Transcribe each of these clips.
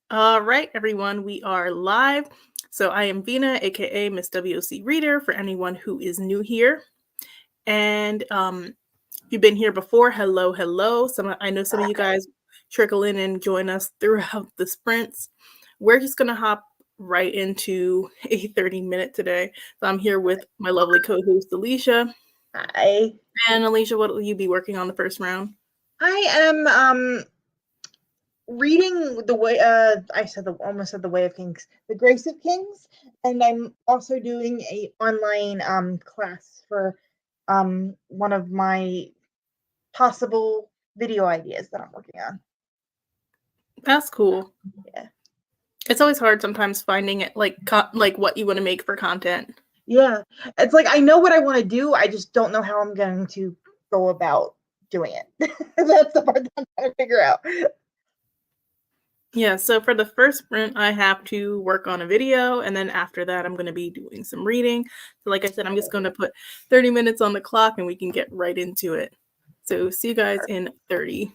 All right, everyone, we are live. So I am Vina, aka Miss WOC Reader, for anyone who is new here. And if you've been here before, hello, hello. I know some of you guys trickle in and join us throughout the sprints. We're just gonna hop right into a 30-minute today. So I'm here with my lovely co-host Alicia. Hi. And Alicia, what will you be working on the first round? I am reading the way almost said the Way of Kings, the Grace of Kings, and I'm also doing a online class for one of my possible video ideas that I'm working on. That's cool. Yeah. It's always hard sometimes finding it like what you want to make for content. Yeah. It's like I know what I want to do, I just don't know how I'm going to go about doing it. That's the part that I'm trying to figure out. Yeah, so for the first sprint, I have to work on a video, and then after that, I'm going to be doing some reading. So like I said, I'm just going to put 30 minutes on the clock and we can get right into it. So see you guys in 30.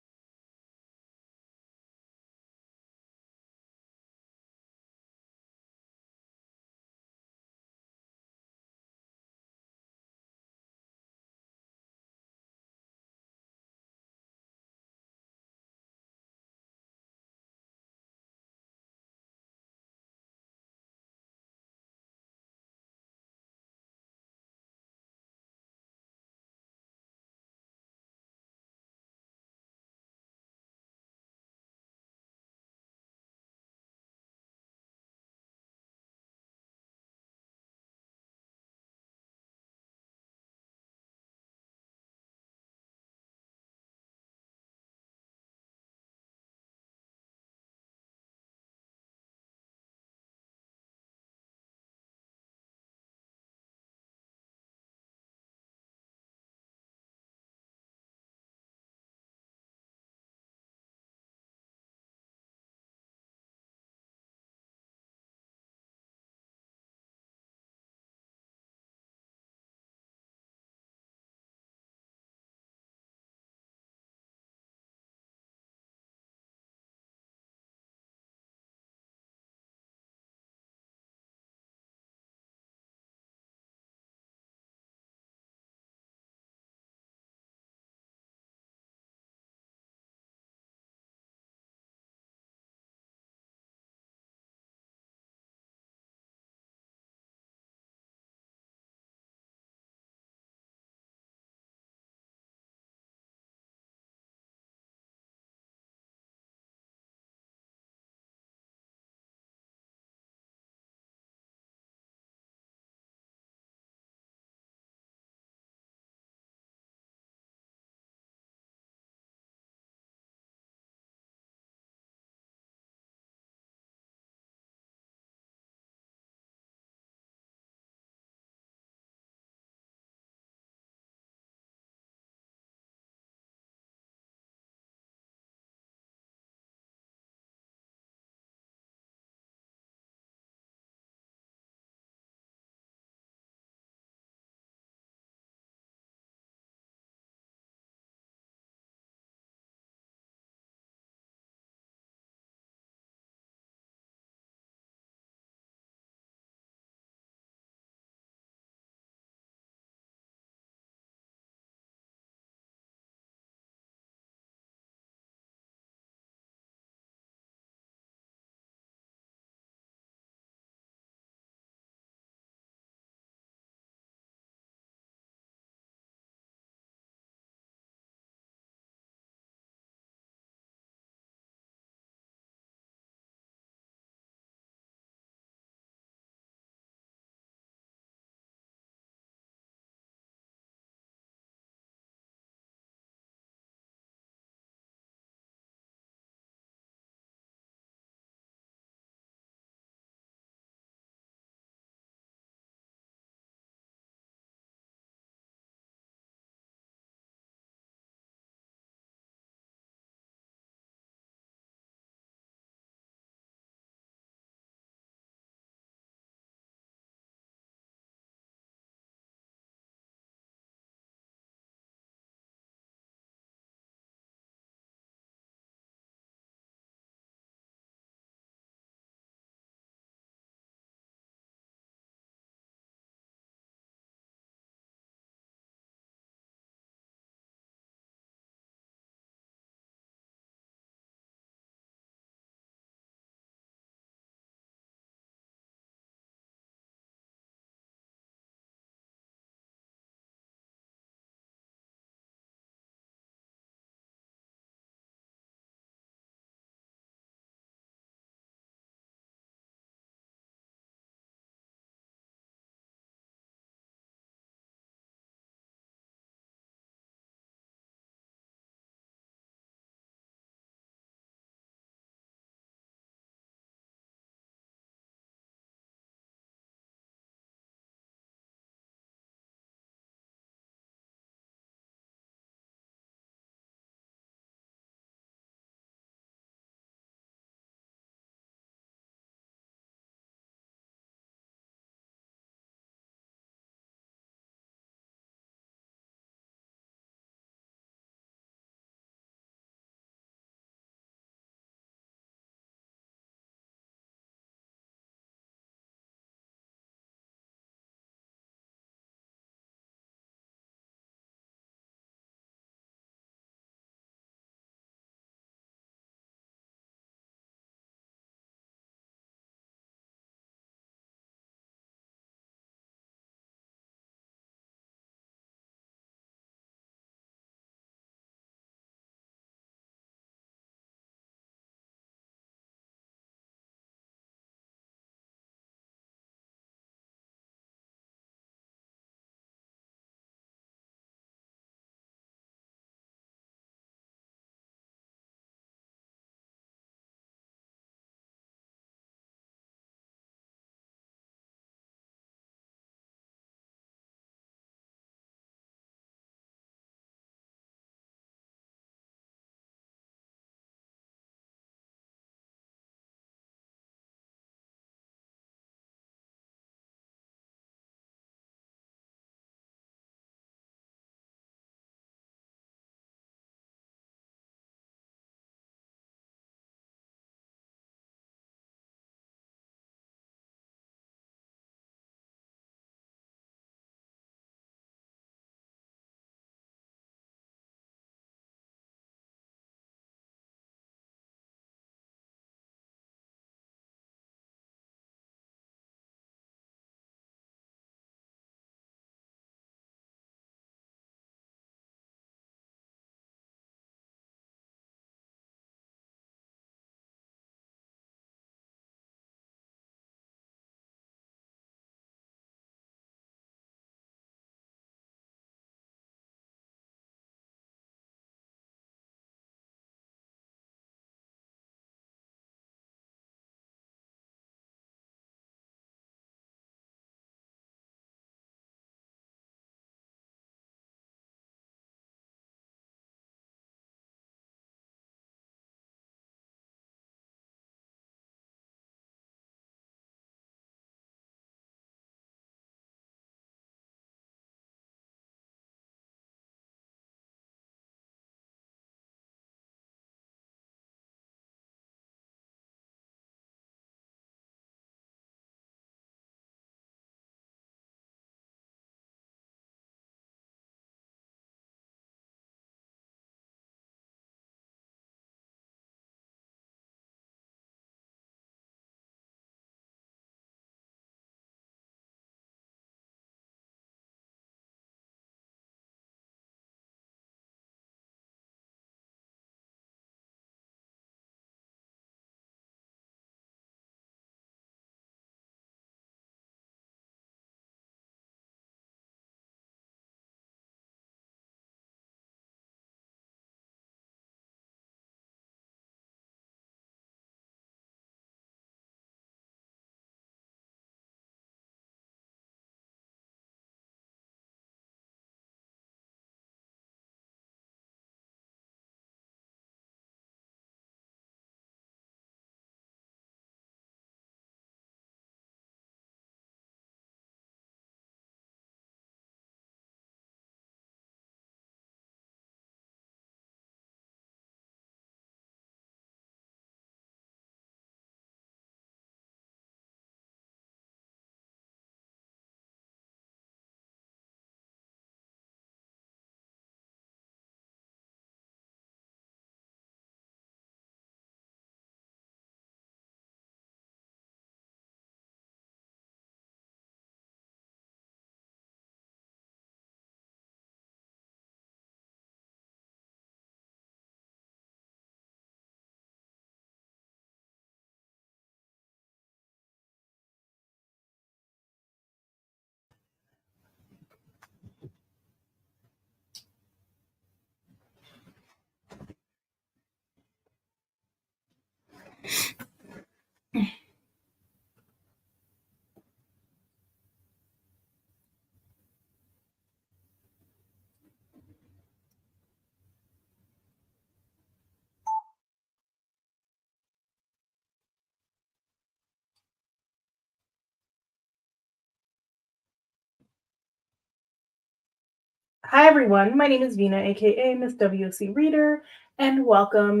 Hi everyone, my name is Vina, aka Miss WC Reader, and welcome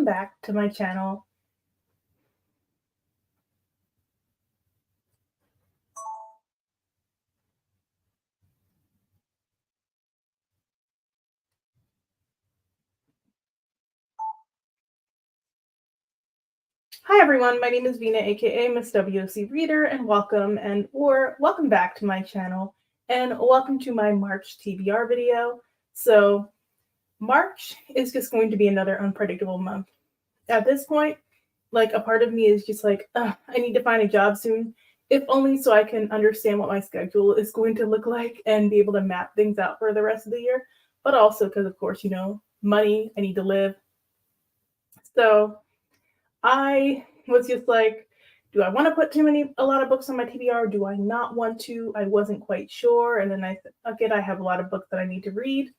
back to my channel. Hi everyone, my name is Vina, aka Miss WC Reader, and welcome back to my channel, and welcome to my March TBR video. So March is just going to be another unpredictable month. At this point, like a part of me is just like, I need to find a job soon, if only so I can understand what my schedule is going to look like and be able to map things out for the rest of the year. But also because, of course, money, I need to live. So I was just like, do I want to put a lot of books on my TBR? Do I not want to? I wasn't quite sure. And then I said, okay, I have a lot of books that I need to read.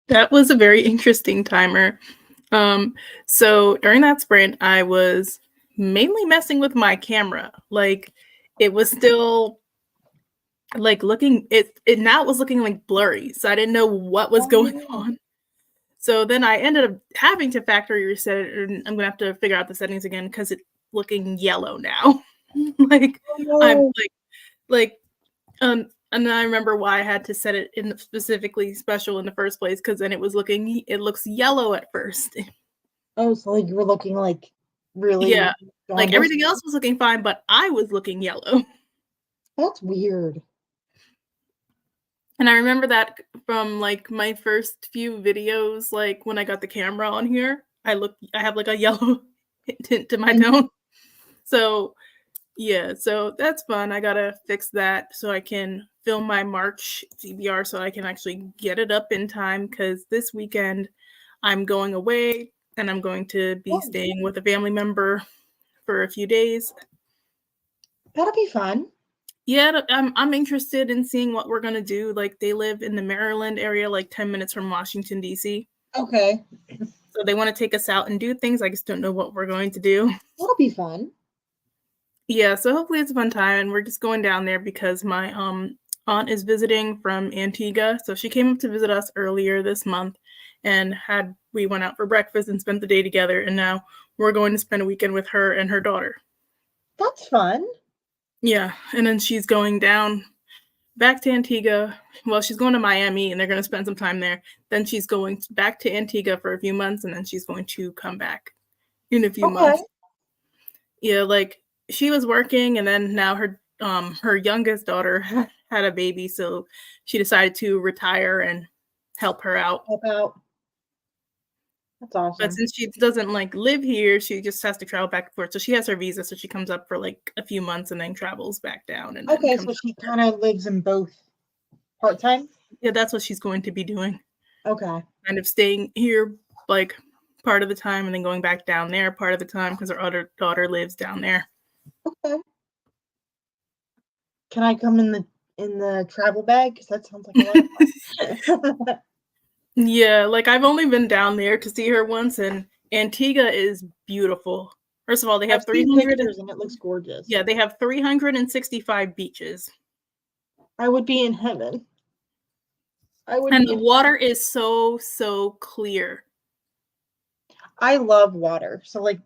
That was a very interesting timer. So during that sprint, I was mainly messing with my camera. Like it was still like looking it now was looking like blurry. So I didn't know what was Oh, going yeah. on. So then I ended up having to factory reset it, and I'm gonna have to figure out the settings again because it's looking yellow now. Like Oh, I'm no. like and then I remember why I had to set it in specifically special in the first place because then it looks yellow at first. Oh, so like you were looking like really Yeah, like jaundiced. everything else was looking fine, but I was looking yellow. That's weird. And I remember that from like my first few videos, like when I got the camera on here, I have like a yellow tint to my Mhm. tone. So yeah, so that's fun. I gotta fix that so I can film my March CBR so I can actually get it up in time because this weekend I'm going away and I'm going to be Oh, staying with a family member for a few days. that'll be fun. Yeah, I'm interested in seeing what we're gonna do. Like they live in the Maryland area, like 10 minutes from Washington, DC. Okay, So they want to take us out and do things. I just don't know what we're going to do. that'll be fun. Yeah, so hopefully it's a fun time and we're just going down there because my aunt is visiting from Antigua. So she came up to visit us earlier this month and had we went out for breakfast and spent the day together and now we're going to spend a weekend with her and her daughter. That's fun. Yeah, and then she's going down back to Antigua. Well, she's going to Miami and they're going to spend some time there. Then she's going back to Antigua for a few months and then she's going to come back in a few Okay, months. Yeah, like she was working and then now her youngest daughter had a baby, so she decided to retire and help her out. help out. That's But awesome. since she doesn't like live here, she just has to travel back and forth. So she has her visa, so she comes up for like a few months and then travels back down and then Okay, comes so up she again. kind of lives in both part time. Yeah, that's what she's going to be doing. Okay, Kind of staying here like part of the time and then going back down there part of the time because her other daughter lives down there. okay. Can I come in the travel bag? Because that sounds like a lot of fun. Yeah, like I've only been down there to see her once, and Antigua is beautiful. First of all, they I've have seen 300, pictures and it looks gorgeous. yeah, they have 365 beaches, I would be in heaven. I would and be the in. water is so clear. I love water, so like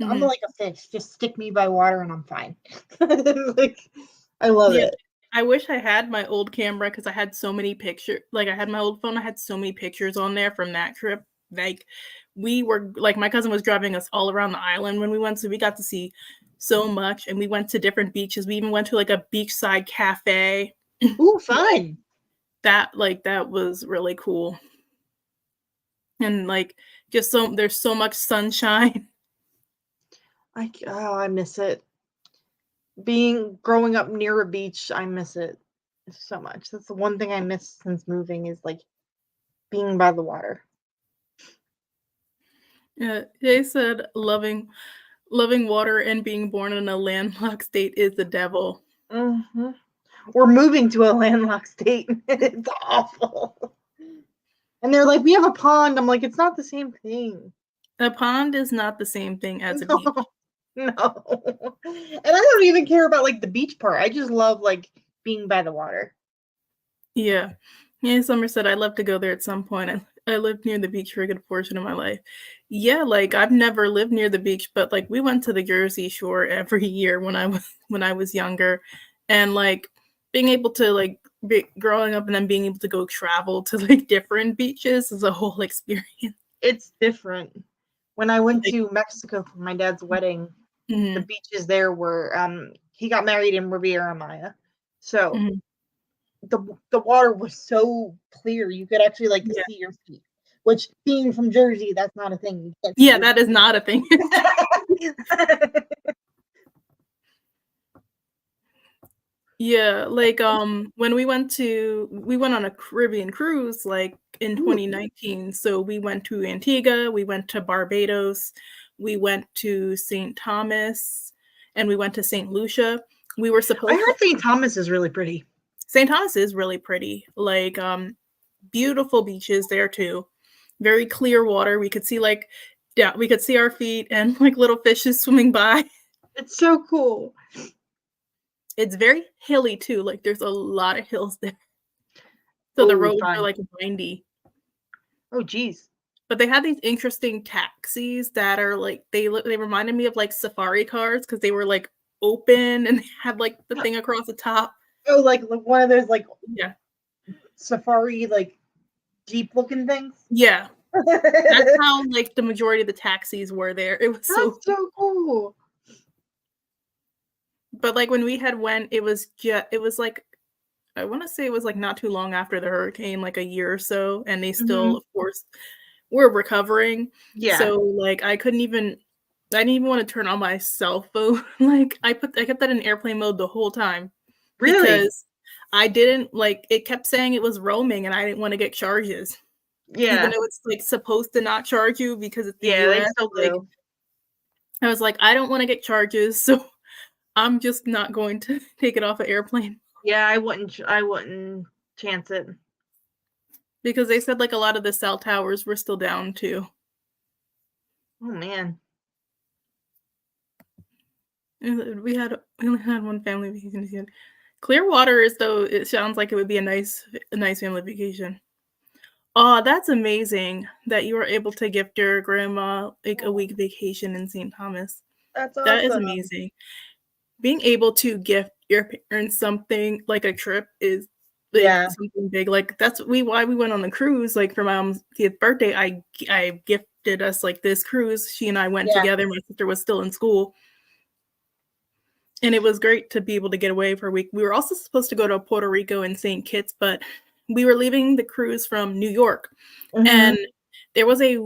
I'm Hmm. like a fish. Just stick me by water and I'm fine. Like I love Yeah, it. I wish I had my old camera because I had so many pictures. Like I had my old phone, I had so many pictures on there from that trip. Like we were like my cousin was driving us all around the island when we went, so we got to see so much, and we went to different beaches. We even went to like a beachside cafe. Ooh, fun. That was really cool. And like just so there's so much sunshine. I miss it. Being growing up near a beach, I miss it so much. That's the one thing I miss since moving is like being by the water. They said loving water and being born in a landlocked state is the devil. Hmm. We're moving to a landlocked state. It's awful. And they're like, we have a pond. I'm like, it's not the same thing. A pond is not the same thing as a beach. No, no. And I don't even care about like the beach part. I just love like being by the water. Yeah. Yeah, Summer said I'd love to go there at some point. I lived near the beach for a good portion of my life. Yeah, like I've never lived near the beach, but like we went to the Jersey Shore every year when I was younger, and like being able to like growing up and then being able to go travel to like different beaches is a whole experience. It's different. When I went Like, to Mexico for my dad's wedding, the mhm, beaches there were he got married in Riviera Maya. So mhm. the water was so clear you could actually like Yeah, see your feet. Which being from Jersey, that's not a thing. You can't see yeah, your that is not a thing. feet. Yeah, like when we went on a Caribbean cruise like in Ooh, 2019. So we went to Antigua, we went to Barbados, we went to St. Thomas, and we went to St. Lucia. We were I supposed to heard St. Thomas is really pretty. St. Thomas is really pretty. Like beautiful beaches there too. Very clear water. We could see like yeah, we could see our feet and like little fishes swimming by. It's so cool. It's very hilly too. Like there's a lot of hills there. So the Oh, roads are fun. like windy. Oh, geez. But they had these interesting taxis that are like they reminded me of like safari cars because they were like open and they had like the thing across the top. Oh, like one of those like Yeah. safari like Jeep looking things. Yeah. That's That's how like the majority of the taxis were there. It was so so cool. but like when we had went, it was like I want to say it was like not too long after the hurricane, like a year or so, and they still, Mhm. of course, were recovering. Yeah. So like I didn't even want to turn on my cell phone. Like I kept that in airplane mode the whole time Really? because I didn't like it kept saying it was roaming and I didn't want to get charges. Even Yeah. though it's like supposed to not charge you because it's the Yeah, they US, still like do. I was like, I don't want to get charges, so I'm just not going to take it off an airplane Yeah, I wouldn't chance it. because they said like a lot of the cell towers were still down too. Oh, man. And we only had one family vacation this year. Clearwater is though it sounds like it would be a nice family vacation. Oh, that's amazing that you were able to gift your grandma like a Oh, week vacation in St. Thomas. that's That is awesome. amazing. Being able to gift your parents something like a trip is like Yeah. something big. Like that's why we went on the cruise. Like for my mom's 50th birthday, I gifted us like this cruise. She and I went Yeah. together. My sister was still in school. And it was great to be able to get away for a week. We were also supposed to go to Puerto Rico and St. Kitts, but we were leaving the cruise from New York, and Mhm. there was a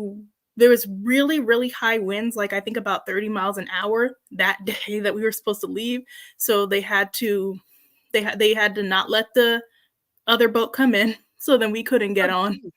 there was really, really high winds, like I think about 30 miles an hour that day that we were supposed to leave. So they had to not let the other boat come in, so then we couldn't get Oh, on geez.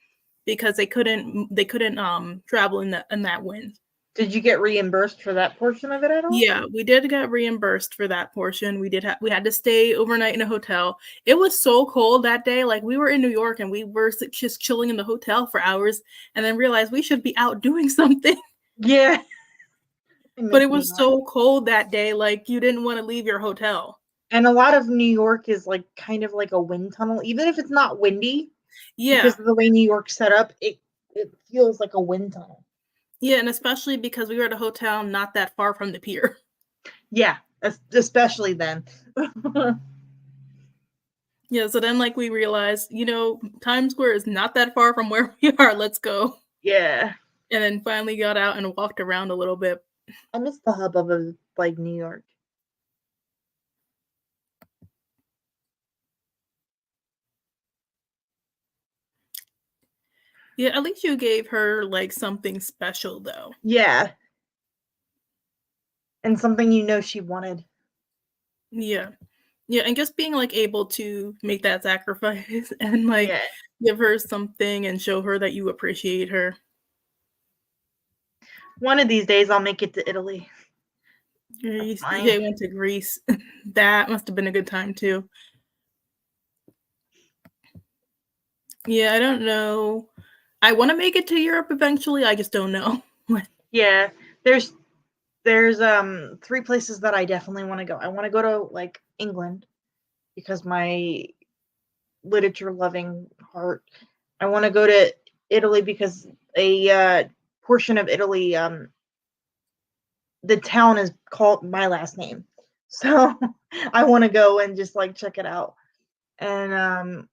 because they couldn't travel in that wind. Did you get reimbursed for that portion of it at all? Yeah, we did get reimbursed for that portion. We had to stay overnight in a hotel. It was so cold that day. Like we were in New York and we were just chilling in the hotel for hours and then realized we should be out doing something. Yeah. I But miss it New was York. so cold that day, like you didn't want to leave your hotel. And a lot of New York is, like, kind of like a wind tunnel, even if it's not windy, Yeah. because of the way New York's set up, it feels like a wind tunnel. Yeah, and especially because we were at a hotel not that far from the pier. Yeah, especially then. Yeah, so then like we realized, Times Square is not that far from where we are. Let's go. Yeah. And then finally got out and walked around a little bit. I miss the hubbub of, like, New York. Yeah, at least you gave her like something special though. Yeah, and something you know she wanted. Yeah. Yeah, and just being like able to make that sacrifice and like Yeah. give her something and show her that you appreciate her. One of these days, I'll make it to Italy. That's You my say went to Greece. That must have been a good time too. Yeah, I don't know. I want to make it to Europe eventually. I just don't know. yeah, there's there's 3 places that I definitely wanna go. I wanna go to, like, England because my literature loving heart. I wanna go to Italy because a portion of Italy, the town is called my last name. So, I wanna go and just, like, check it out. And,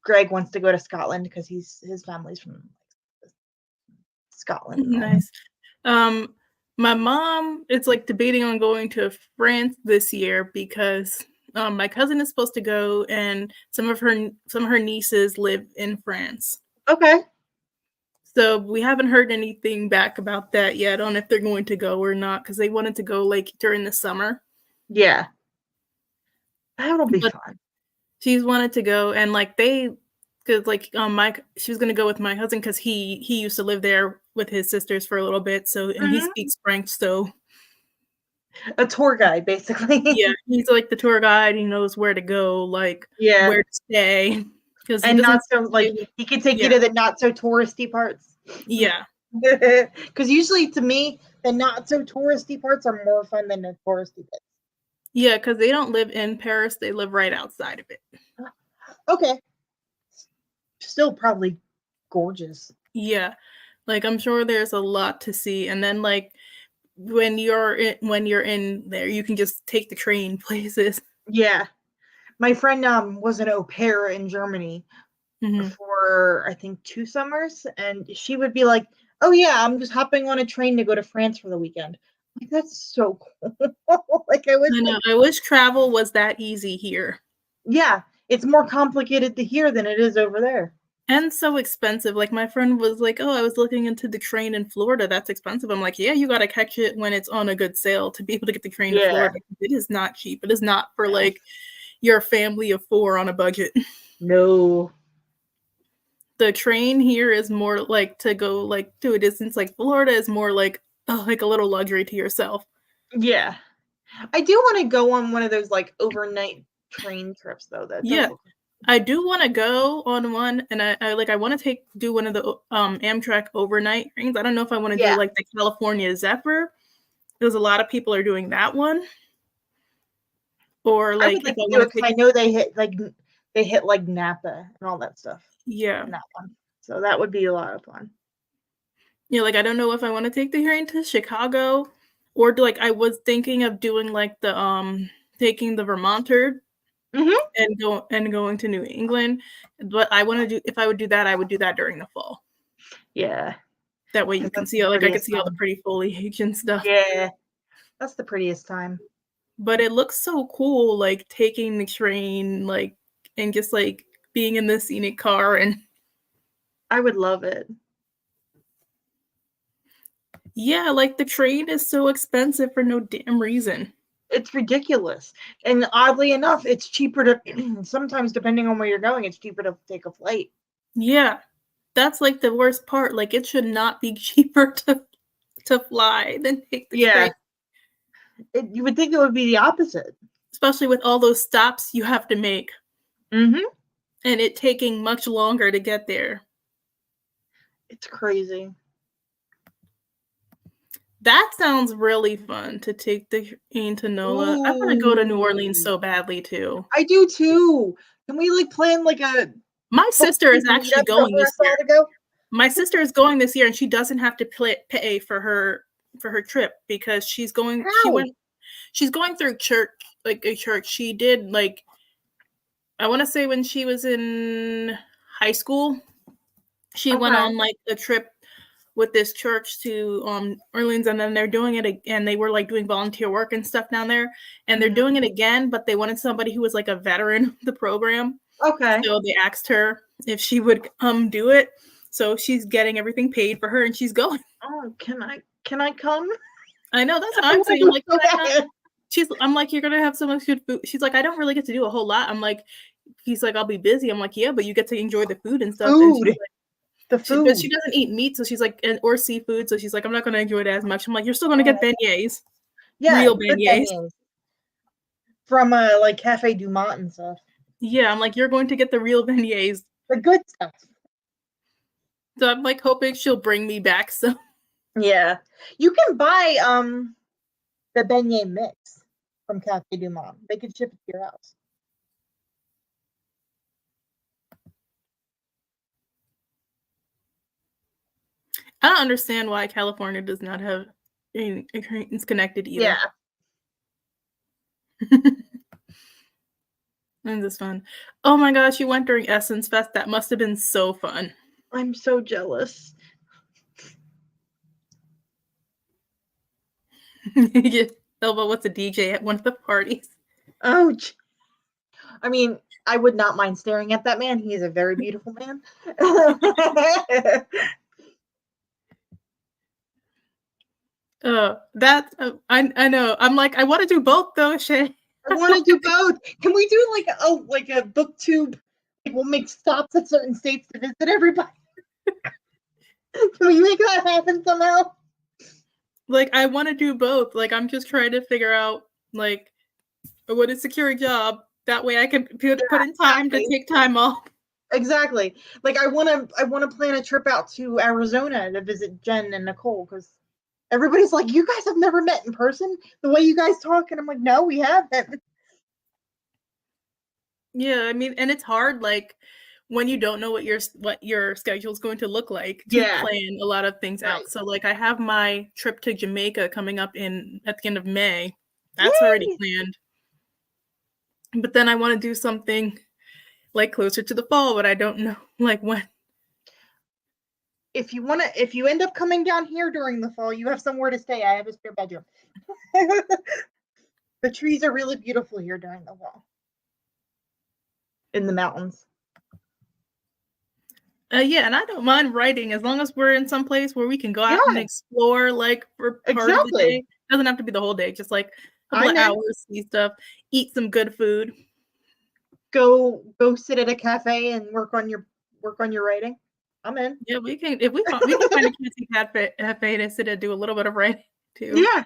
Greg wants to go to Scotland because his family's from Scotland and all. Nice. Um, my mom is like debating on going to France this year because my cousin is supposed to go, and some of her nieces live in France. Okay. So we haven't heard anything back about that yet on if they're going to go or not because they wanted to go like during the summer. Yeah. That'll be But fun. she's wanted to go, and like they, because like my she was gonna go with my cousin because he used to live there with his sisters for a little bit. So and he Mhm. speaks French, so A tour guide, basically. yeah, he's like the tour guide. He knows where to go, like Yeah. where to stay. because he And doesn't not so like do, he could take you yeah, to the not so touristy parts. yeah, Because usually to me, the not so touristy parts are more fun than the touristy bits. yeah, because they don't live in Paris; they live right outside of it. Okay. Still probably gorgeous. Yeah, like I'm sure there's a lot to see, and then like when you're in there, you can just take the train places. Yeah. My friend was an au pair in Germany Hmm. for I think 2 summers, and she would be like, "Oh yeah, I'm just hopping on a train to go to France for the weekend." Like that's so cool. Like I was I like, know. I wish travel was that easy here. yeah, it's more complicated to here than it is over there. And so expensive. Like my friend was like, "Oh, I was looking into the train in Florida. That's expensive." I'm like, "Yeah, you gotta catch it when it's on a good sale to be able to get the train to Yeah. Florida. It is not cheap. It is not for No. like your family of 4 on a budget." No. The train here is more like to go like to a distance like Florida is more like a little luxury to yourself. Yeah. I do want to go on one of those like overnight train trips though. That does Yeah. look I do want to go on one, and I want to do one of the Amtrak overnight trains. I don't know if I want to do yeah. like the California Zephyr, because a lot of people are doing that one, or I like would if like I to do want it to because take, I know they hit like Napa and all that stuff yeah, in that one. So that would be a lot of fun. yeah, like I don't know if I want to take the train to Chicago, or like I was thinking of doing like the taking the Vermonter Hmm. and going to New England, but I want to do if I would do that, I would do that during the fall. Yeah, That way you because can that's see the like I could prettiest see all the time. pretty foliage and stuff. Yeah, that's the prettiest time. But it looks so cool, like taking the train, like and just like being in the scenic car and I would love it. yeah, like the train is so expensive for no damn reason. It's ridiculous. And oddly enough, it's cheaper to sometimes depending on where you're going, it's cheaper to take a flight. Yeah. That's like the worst part. Like it should not be cheaper to fly than take the train, Yeah. You would think it would be the opposite. especially with all those stops you have to make Hmm. and it taking much longer to get there. It's crazy. That sounds really fun to take the train to NOLA. I want to go to New Orleans Ooh. so badly too. I do too. Can we like plan like a My sister is actually meetup going for this us year. all to go? My sister is going this year and she doesn't have to pay for her trip because How? she's going through church, like a church. She did like I want to say when she was in high school, she went Okay. on like a trip with this church to Orleans, and then they're doing it and they were like doing volunteer work and stuff down there, and they're Mhm. doing it again, but they wanted somebody who was like a veteran of the program. Okay. So they asked her if she would do it. So she's getting everything paid for her and she's going. Oh, can I come? I know, that's what I I'm want saying. I'm to like, so "Can I come?" bad. I'm like, "You're gonna have so much good food." She's like, "I don't really get to do a whole lot." I'm like, he's like, "I'll be busy." I'm like, "Yeah, but you get to enjoy the food and stuff." And she's Food. like, The but food. she doesn't eat meat, so she's like, or seafood, so she's like, "I'm not gonna enjoy it as much." I'm like, "You're still gonna get Oh, beignets, yeah, real good beignets." beignets from like Cafe Du Monde and stuff. Yeah, I'm like, "You're going to get the real beignets." The good stuff. So I'm like hoping she'll bring me back. So Yeah. You can buy the beignet mix from Cafe Du Monde. They can ship it to your house. I don't understand why California does not have it's connected Yeah. either. And this fun. Oh my gosh, you went during Essence Fest. That must have been so fun. I'm so jealous. Yeah. Elba, what's a DJ at one of the parties? Oh, I mean, I would not mind staring at that man. He is a very beautiful man. That I know. I'm like I want to do both though, Shay. I want to do both. Can we do like a booktube? Like we'll make stops at certain states to visit everybody. Can we make that happen somehow? Like I want to do both. Like I'm just trying to figure out like what is secure a job. That way I can put in time to Exactly. take time off. exactly. Like I want to plan a trip out to Arizona to visit Jen and Nicole because everybody's like, you guys have never met in person. The way you guys talk, and I'm like, no, we haven't. Yeah, I mean, and it's hard, like, when you don't know what your schedule is going to look like to Yeah, plan a lot of things right. out. So, like, I have my trip to Jamaica coming up in at the end of May. That's already Yay! planned. But then I want to do something like closer to the fall, but I don't know like when. If you end up coming down here during the fall, you have somewhere to stay. I have a spare bedroom. The trees are really beautiful here during the fall in the mountains. Yeah, and I don't mind writing as long as we're in some place where we can go out and Yeah, explore like for part of the exactly. day. Doesn't have to be the whole day, just like a couple of I'm in. hours, see stuff, eat some good food. Go sit at a cafe and work on your writing. I'm in. Yeah, we can find a cutesy cafe to sit and do a little bit of writing too. Yeah,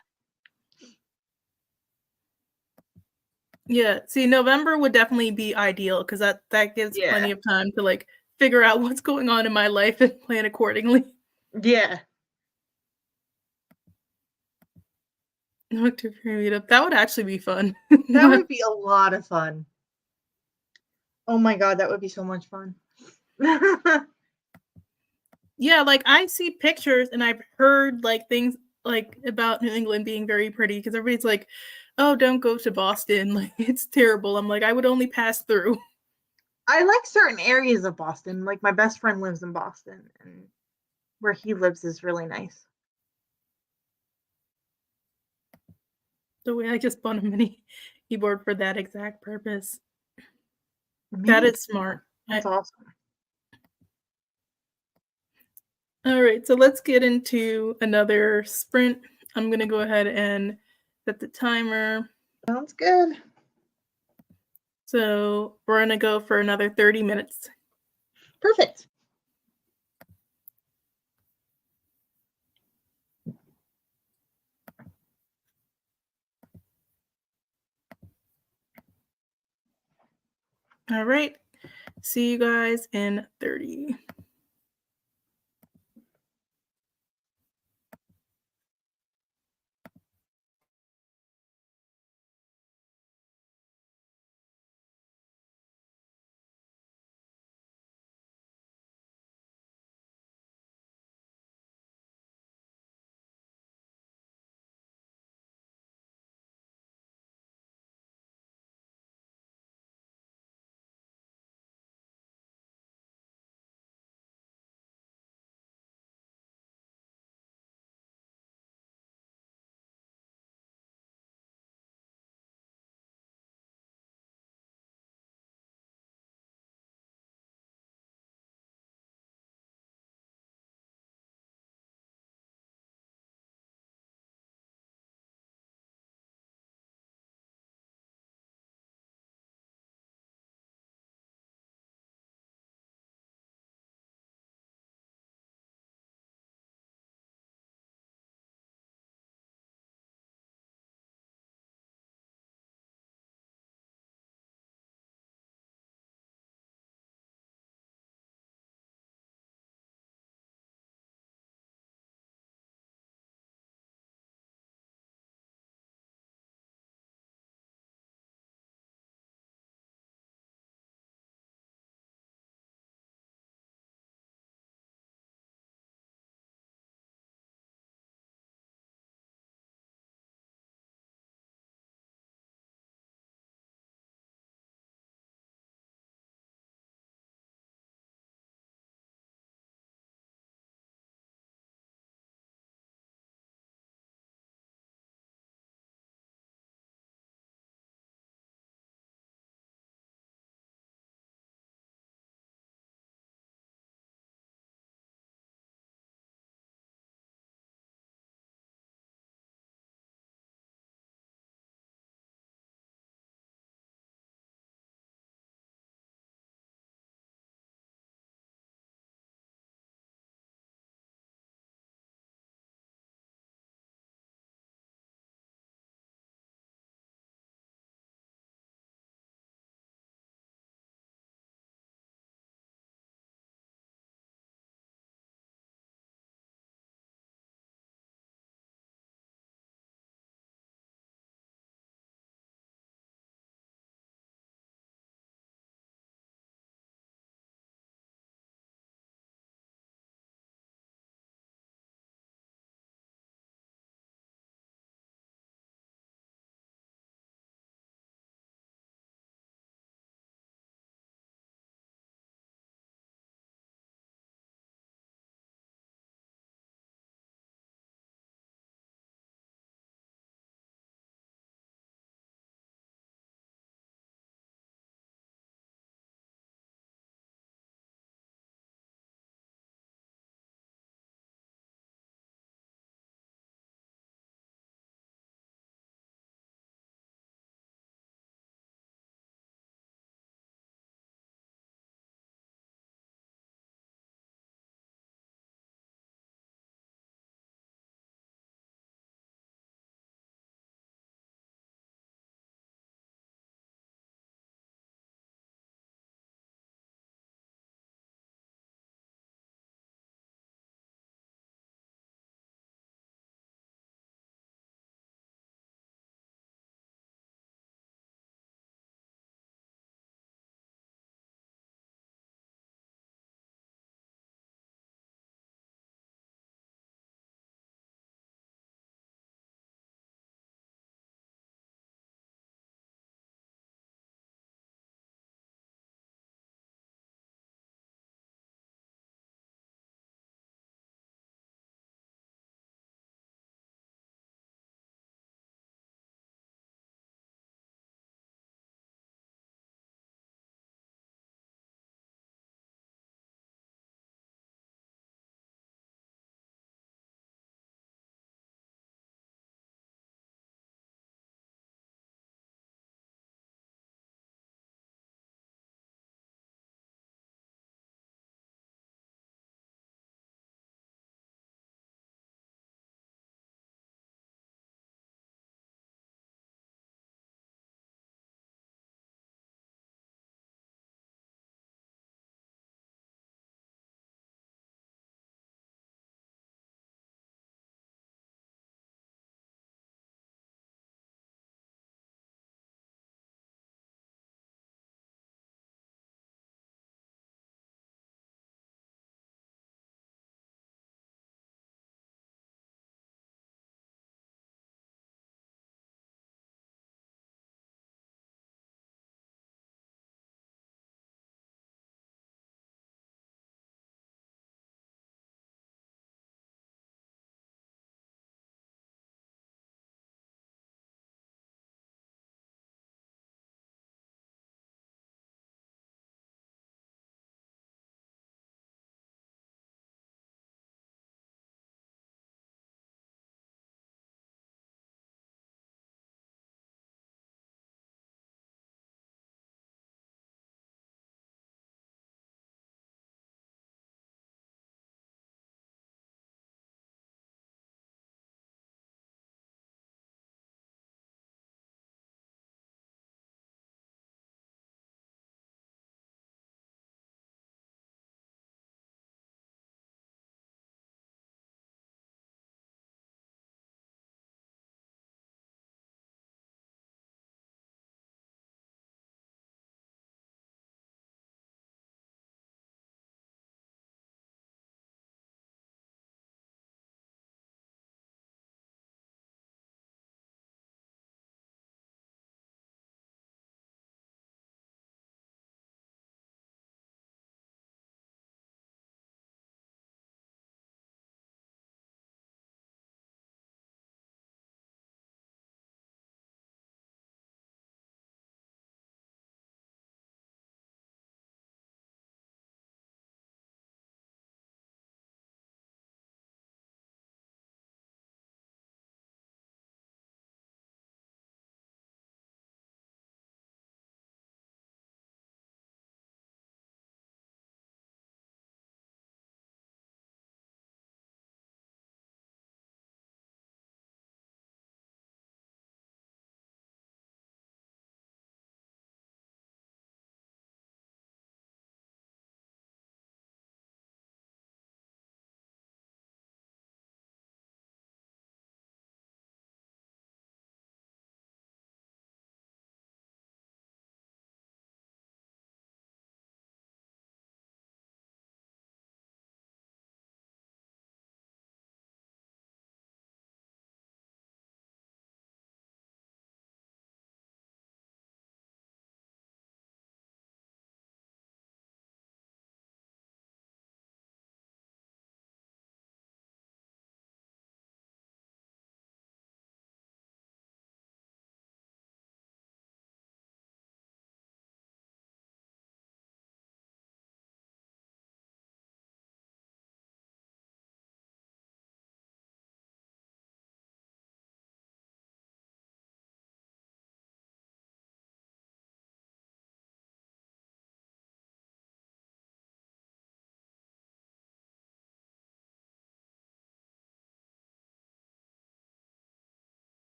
Yeah, see, November would definitely be ideal because that gives yeah, plenty of time to like figure out what's going on in my life and plan accordingly. yeah. October meetup, that would actually be fun. That would be a lot of fun. Oh my god, that would be so much fun. Yeah, like, I see pictures and I've heard, like, things, like, about New England being very pretty because everybody's like, "Oh, don't go to Boston, like, it's terrible." I'm like, "I would only pass through." I like certain areas of Boston. Like my best friend lives in Boston, and where he lives is really nice. The way I just bought a mini keyboard for that exact purpose. A That mini is keyboard. smart. That's awesome. Alright, so let's get into another sprint. I'm gonna go ahead and set the timer. Sounds good. So, we're gonna go for another 30 minutes. Perfect. Alright, see you guys in 30.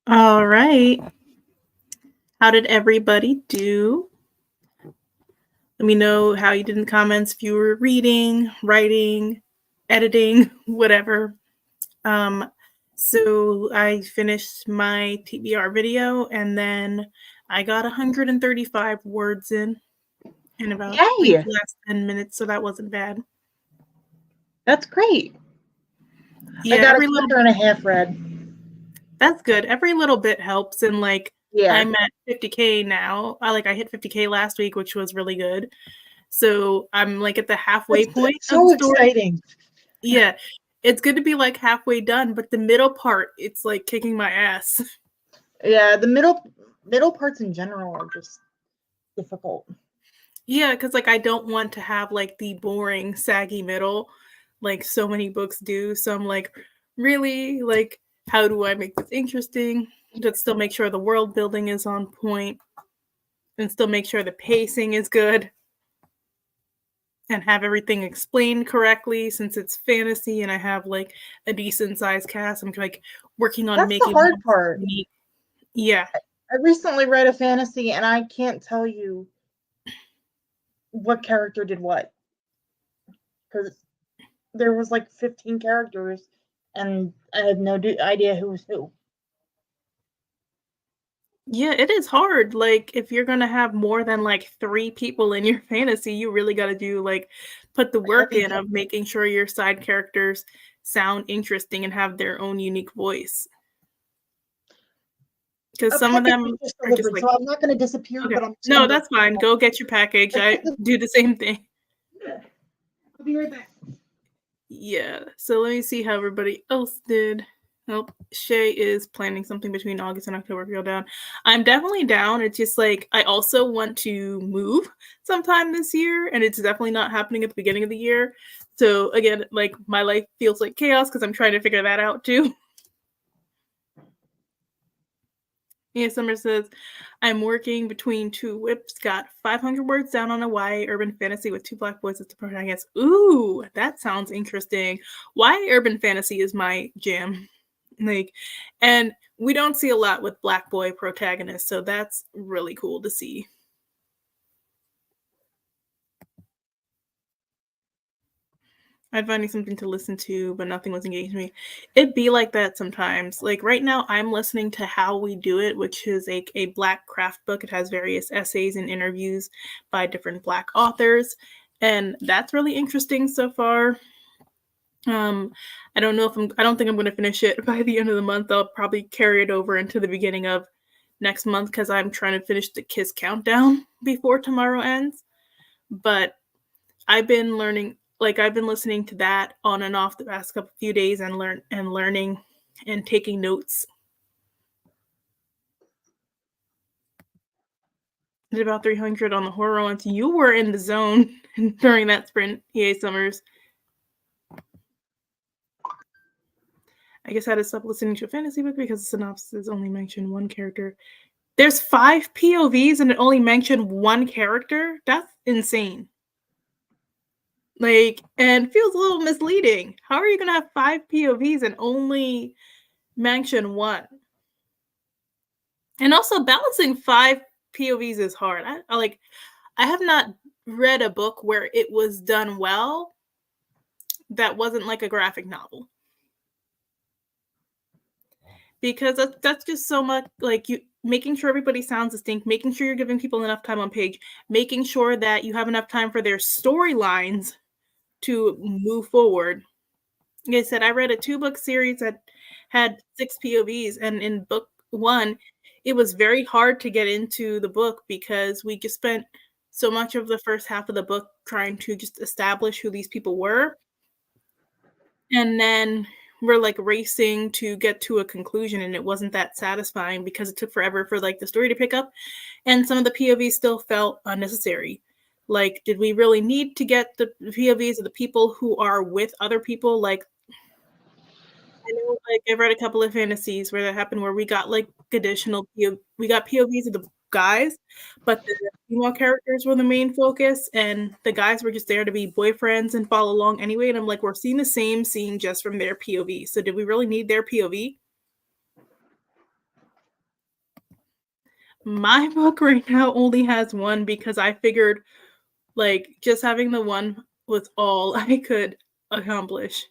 All right. How did everybody do? Let me know how you did in the comments if you were reading, writing, editing, whatever. So I finished my TBR video and then I got 135 words in about Yay! the last 10 minutes, so that wasn't bad. That's great. Yeah, I got a every little chapter and a half read. That's good. Every little bit helps, and like Yeah. I'm at 50K now. I hit 50K last week, which was really good. So I'm like at the halfway point It's of the so story. exciting. Yeah, it's good to be like halfway done, but the middle part, it's like kicking my ass. Yeah, the middle parts in general are just difficult. Yeah, because like I don't want to have like the boring, saggy middle, like so many books do. So I'm like, really, like, how do I make this interesting? To still make sure the world building is on point, and still make sure the pacing is good, and have everything explained correctly since it's fantasy and I have like a decent sized cast. I'm like working on That's the making hard it part. unique. Yeah. I recently read a fantasy and I can't tell you what character did what because there was like 15 characters and I had no idea who was who. Yeah, it is hard. Like if you're gonna have more than like 3 people in your fantasy, you really gotta do like put the work Heavy. in of making sure your side characters sound interesting and have their own unique voice. Because A some of package them was just are just delivered, like, so I'm not going to disappear, okay, but I'm just no, going to that's fine. Go get your package. I do the same thing. go. I'll be right back. Yeah. So let me see how everybody else did. Nope. Shay is planning something between August and October. Feel down. I'm definitely down. It's just like I also want to move sometime this year, and it's definitely not happening at the beginning of the year. So again, like my life feels like chaos because I'm trying to figure that out too. Yeah, Summer says, I'm working between 2 whips, got 500 words down on a YA urban fantasy with 2 black boys as the protagonist. Ooh, that sounds interesting. YA urban fantasy is my jam. Like, and we don't see a lot with black boy protagonists, so that's really cool to see. I'd finding something to listen to, but nothing was engaging me. It'd be like that sometimes. Like right now, I'm listening to How We Do It, which is a Black craft book. It has various essays and interviews by different Black authors, and that's really interesting so far. I don't know if I don't think I'm going to finish it by the end of the month. I'll probably carry it over into the beginning of next month because I'm trying to finish the Kiss Countdown before tomorrow ends. But I've been listening to that on and off the past couple few days and learning and taking notes. Did about 300 on the horror ones. You were in the zone during that sprint, EA Summers. I guess I had to stop listening to a fantasy book because the synopsis only mentioned one character. There's 5 POVs and it only mentioned one character? That's insane. Like, and feels a little misleading. How are you going to have 5 POVs and only mention one? And also balancing 5 POVs is hard. I have not read a book where it was done well that wasn't like a graphic novel. Because that's just so much like you making sure everybody sounds distinct, making sure you're giving people enough time on page, making sure that you have enough time for their storylines to move forward. Like I said, I read a 2-book series that had 6 POVs, and in book 1, it was very hard to get into the book because we just spent so much of the first half of the book trying to just establish who these people were. And then we're like racing to get to a conclusion, and it wasn't that satisfying because it took forever for like the story to pick up, and some of the POVs still felt unnecessary. Like, did we really need to get the POVs of the people who are with other people? Like, I know, like, I've read a couple of fantasies where that happened, where we got like additional we got POVs of the guys, but the female characters were the main focus, and the guys were just there to be boyfriends and follow along anyway. And I'm like, we're seeing the same scene just from their POV. So did we really need their POV? My book right now only has one because I figured, like, just having the one was all I could accomplish.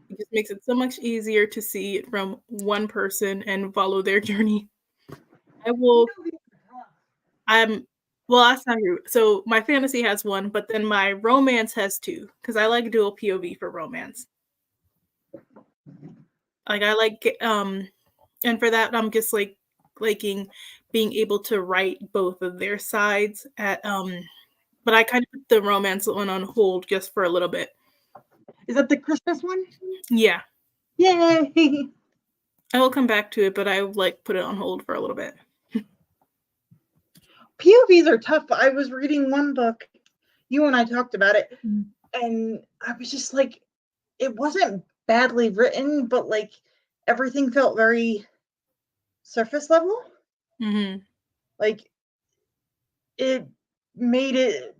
It just makes it so much easier to see it from one person and follow their journey. I will I'm well, that's not true. So my fantasy has one, but then my romance has two because I like dual POV for romance. Like I like and for that I'm just like liking being able to write both of their sides at but I kind of put the romance one on hold just for a little bit. Is that the Christmas one? Yeah. Yay! I will come back to it, but I like put it on hold for a little bit. POVs are tough. I was reading one book, you and I talked about it, Mhm. and I was just like, it wasn't badly written, but like everything felt very surface level. Mhm. Like it made it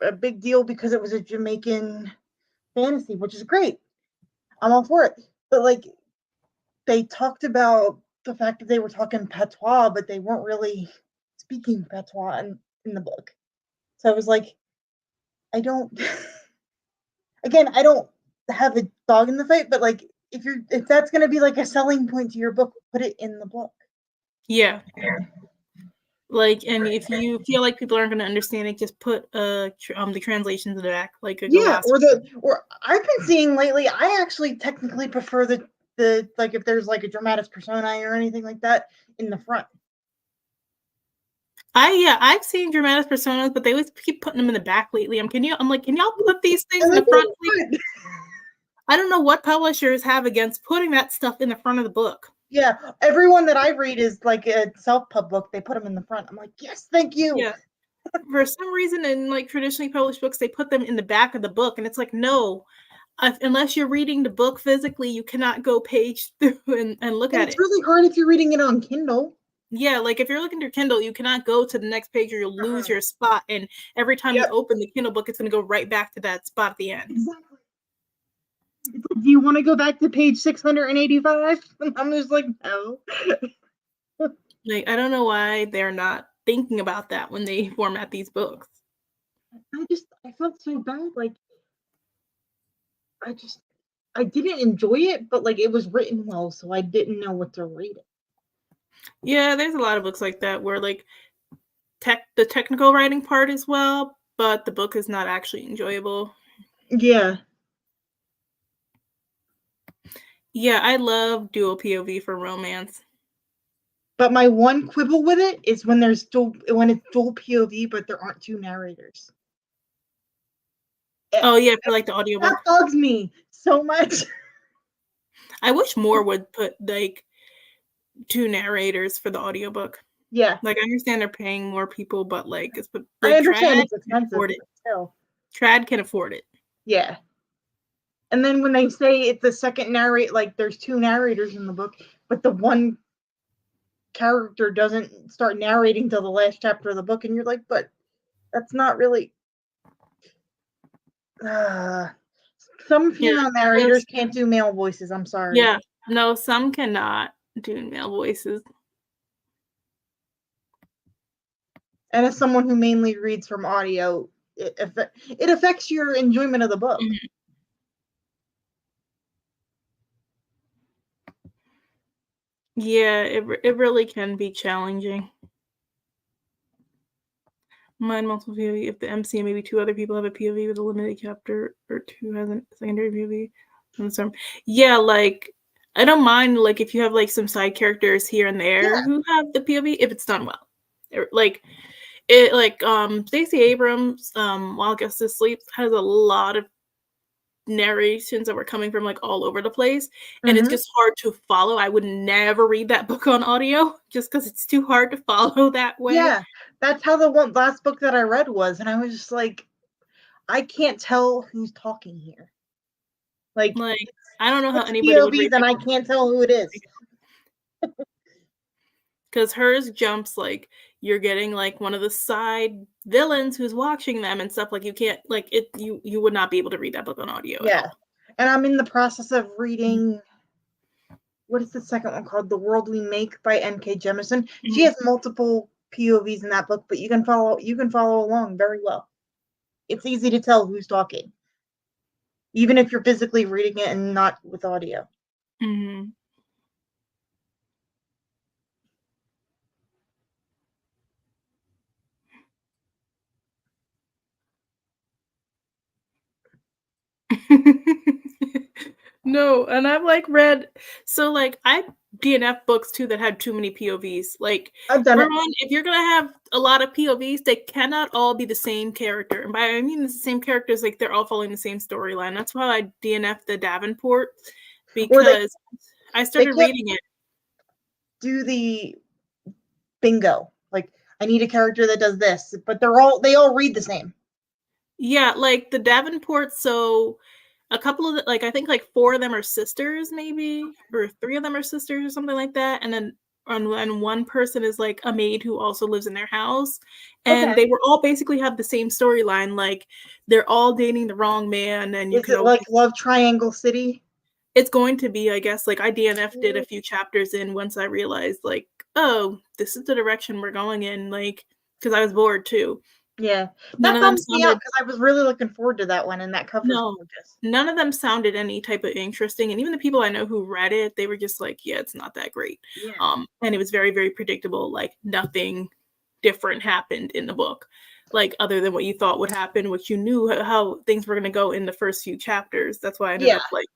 a big deal because it was a Jamaican fantasy, which is great. I'm all for it. But like they talked about the fact that they were talking patois, but they weren't really speaking patois in the book. So I was like, I don't again, I don't have a dog in the fight, but like if that's gonna be like a selling point to your book, put it in the book. Yeah. Like, and if you feel like people aren't gonna understand it, just put the translations in the back, like a Yeah, glossary. or I've been seeing lately. I actually technically prefer the like if there's like a dramatis personae or anything like that in the front. I've seen dramatis personas, but they always keep putting them in the back lately. I'm like, can y'all put these things And in they the front, do please? good. I don't know what publishers have against putting that stuff in the front of the book. Yeah, everyone that I read is like a self pub book. They put them in the front. I'm like, yes, thank you. Yeah. For some reason in like traditionally published books, they put them in the back of the book, and it's like, no, unless you're reading the book physically, you cannot go page through and look And at it's it. really hard if you're reading it on Kindle. Yeah, like if you're looking through Kindle, you cannot go to the next page or you'll lose Uh-uh. your spot. And every time you Yep, open the Kindle book, it's going to go right back to that spot at the end. exactly. It's like, do you want to go back to page 685? I'm just like, no. Like, I don't know why they're not thinking about that when they format these books. I felt so bad. Like I just I didn't enjoy it, but like it was written well, so I didn't know what to rate it. Yeah, there's a lot of books like that where like the technical writing part is well, but the book is not actually enjoyable. Yeah. Yeah, I love dual POV for romance. But my one quibble with it is when when it's dual POV, but there aren't two narrators. It, Oh yeah, for like the audiobook. that bugs me so much. I wish more would put like two narrators for the audiobook. Yeah, Like, I understand they're paying more people, but, like, it's I like, understand Trad it's can expensive, afford it. but still. Trad can afford it. Yeah. And then when they say it's the second narrate, like there's two narrators in the book, but the one character doesn't start narrating till the last chapter of the book, and you're like, but that's not really. Uh, some Yeah, female narrators can't do male voices. I'm sorry. yeah. No, some cannot do male voices. And as someone who mainly reads from audio, it affects your enjoyment of the book. Mhm. Yeah, it really can be challenging. Mine multiple POV, if the MC and maybe 2 other people have a POV with a limited chapter or 2 has a secondary POV. Yeah, like, I don't mind, like, if you have, like, some side characters here and there Yeah. who have the POV if it's done well. Like, it like, Stacey Abrams, While Augustus Sleeps has a lot of narrations that were coming from, like, all over the place, and it's Mm-hmm. just hard to follow. I would never read that book on audio just because it's too hard to follow that way. Yeah. That's how the one last book that I read was, and I was just like, I can't tell who's talking here. Like Like, I don't know how it's anybody would POVs, read and that I book can't tell who it is. because hers jumps, like, you're getting, like, one of the side villains who's watching them and stuff, like, you can't like, you would not be able to read that book on audio at Yeah. all. And I'm in the process of reading what is the second one called? The World We Make by N.K. Jemisin. She Mhm. has multiple POVs in that book, but you can follow along very well. It's easy to tell who's talking, even if you're physically reading it and not with audio. Mhm. No, and I've like read so like I DNF books too that had too many POVs. Like I've done for it. one, if you're gonna have a lot of POVs, they cannot all be the same character. And by I mean the same characters, like they're all following the same storyline. That's why I DNF the Davenport Or because I they started can't reading it. do the bingo. Like I need a character that does this, but they all read the same. Yeah, like the Davenport, so a couple of the, like I think like 4 of them are sisters maybe, or 3 of them are sisters or something like that, and then and one person is like a maid who also lives in their house, and Okay. they were all basically have the same storyline, like they're all dating the wrong man, and you Is can it always like Love Triangle City? it's going to be, I guess, like I DNF'd it a few chapters in once I realized like, oh, this is the direction we're going in, like because I was bored too. Yeah. None That of them bums me out sounded because I was really looking forward to that one, and that cover's no, gorgeous. none of them sounded any type of interesting, and even the people I know who read it, they were just like, "Yeah, it's not that great." Yeah. And it was very, very predictable, like, nothing different happened in the book, like, other than what you thought would happen, which you knew how things were gonna go in the first few chapters. That's why I ended Yeah. up, like,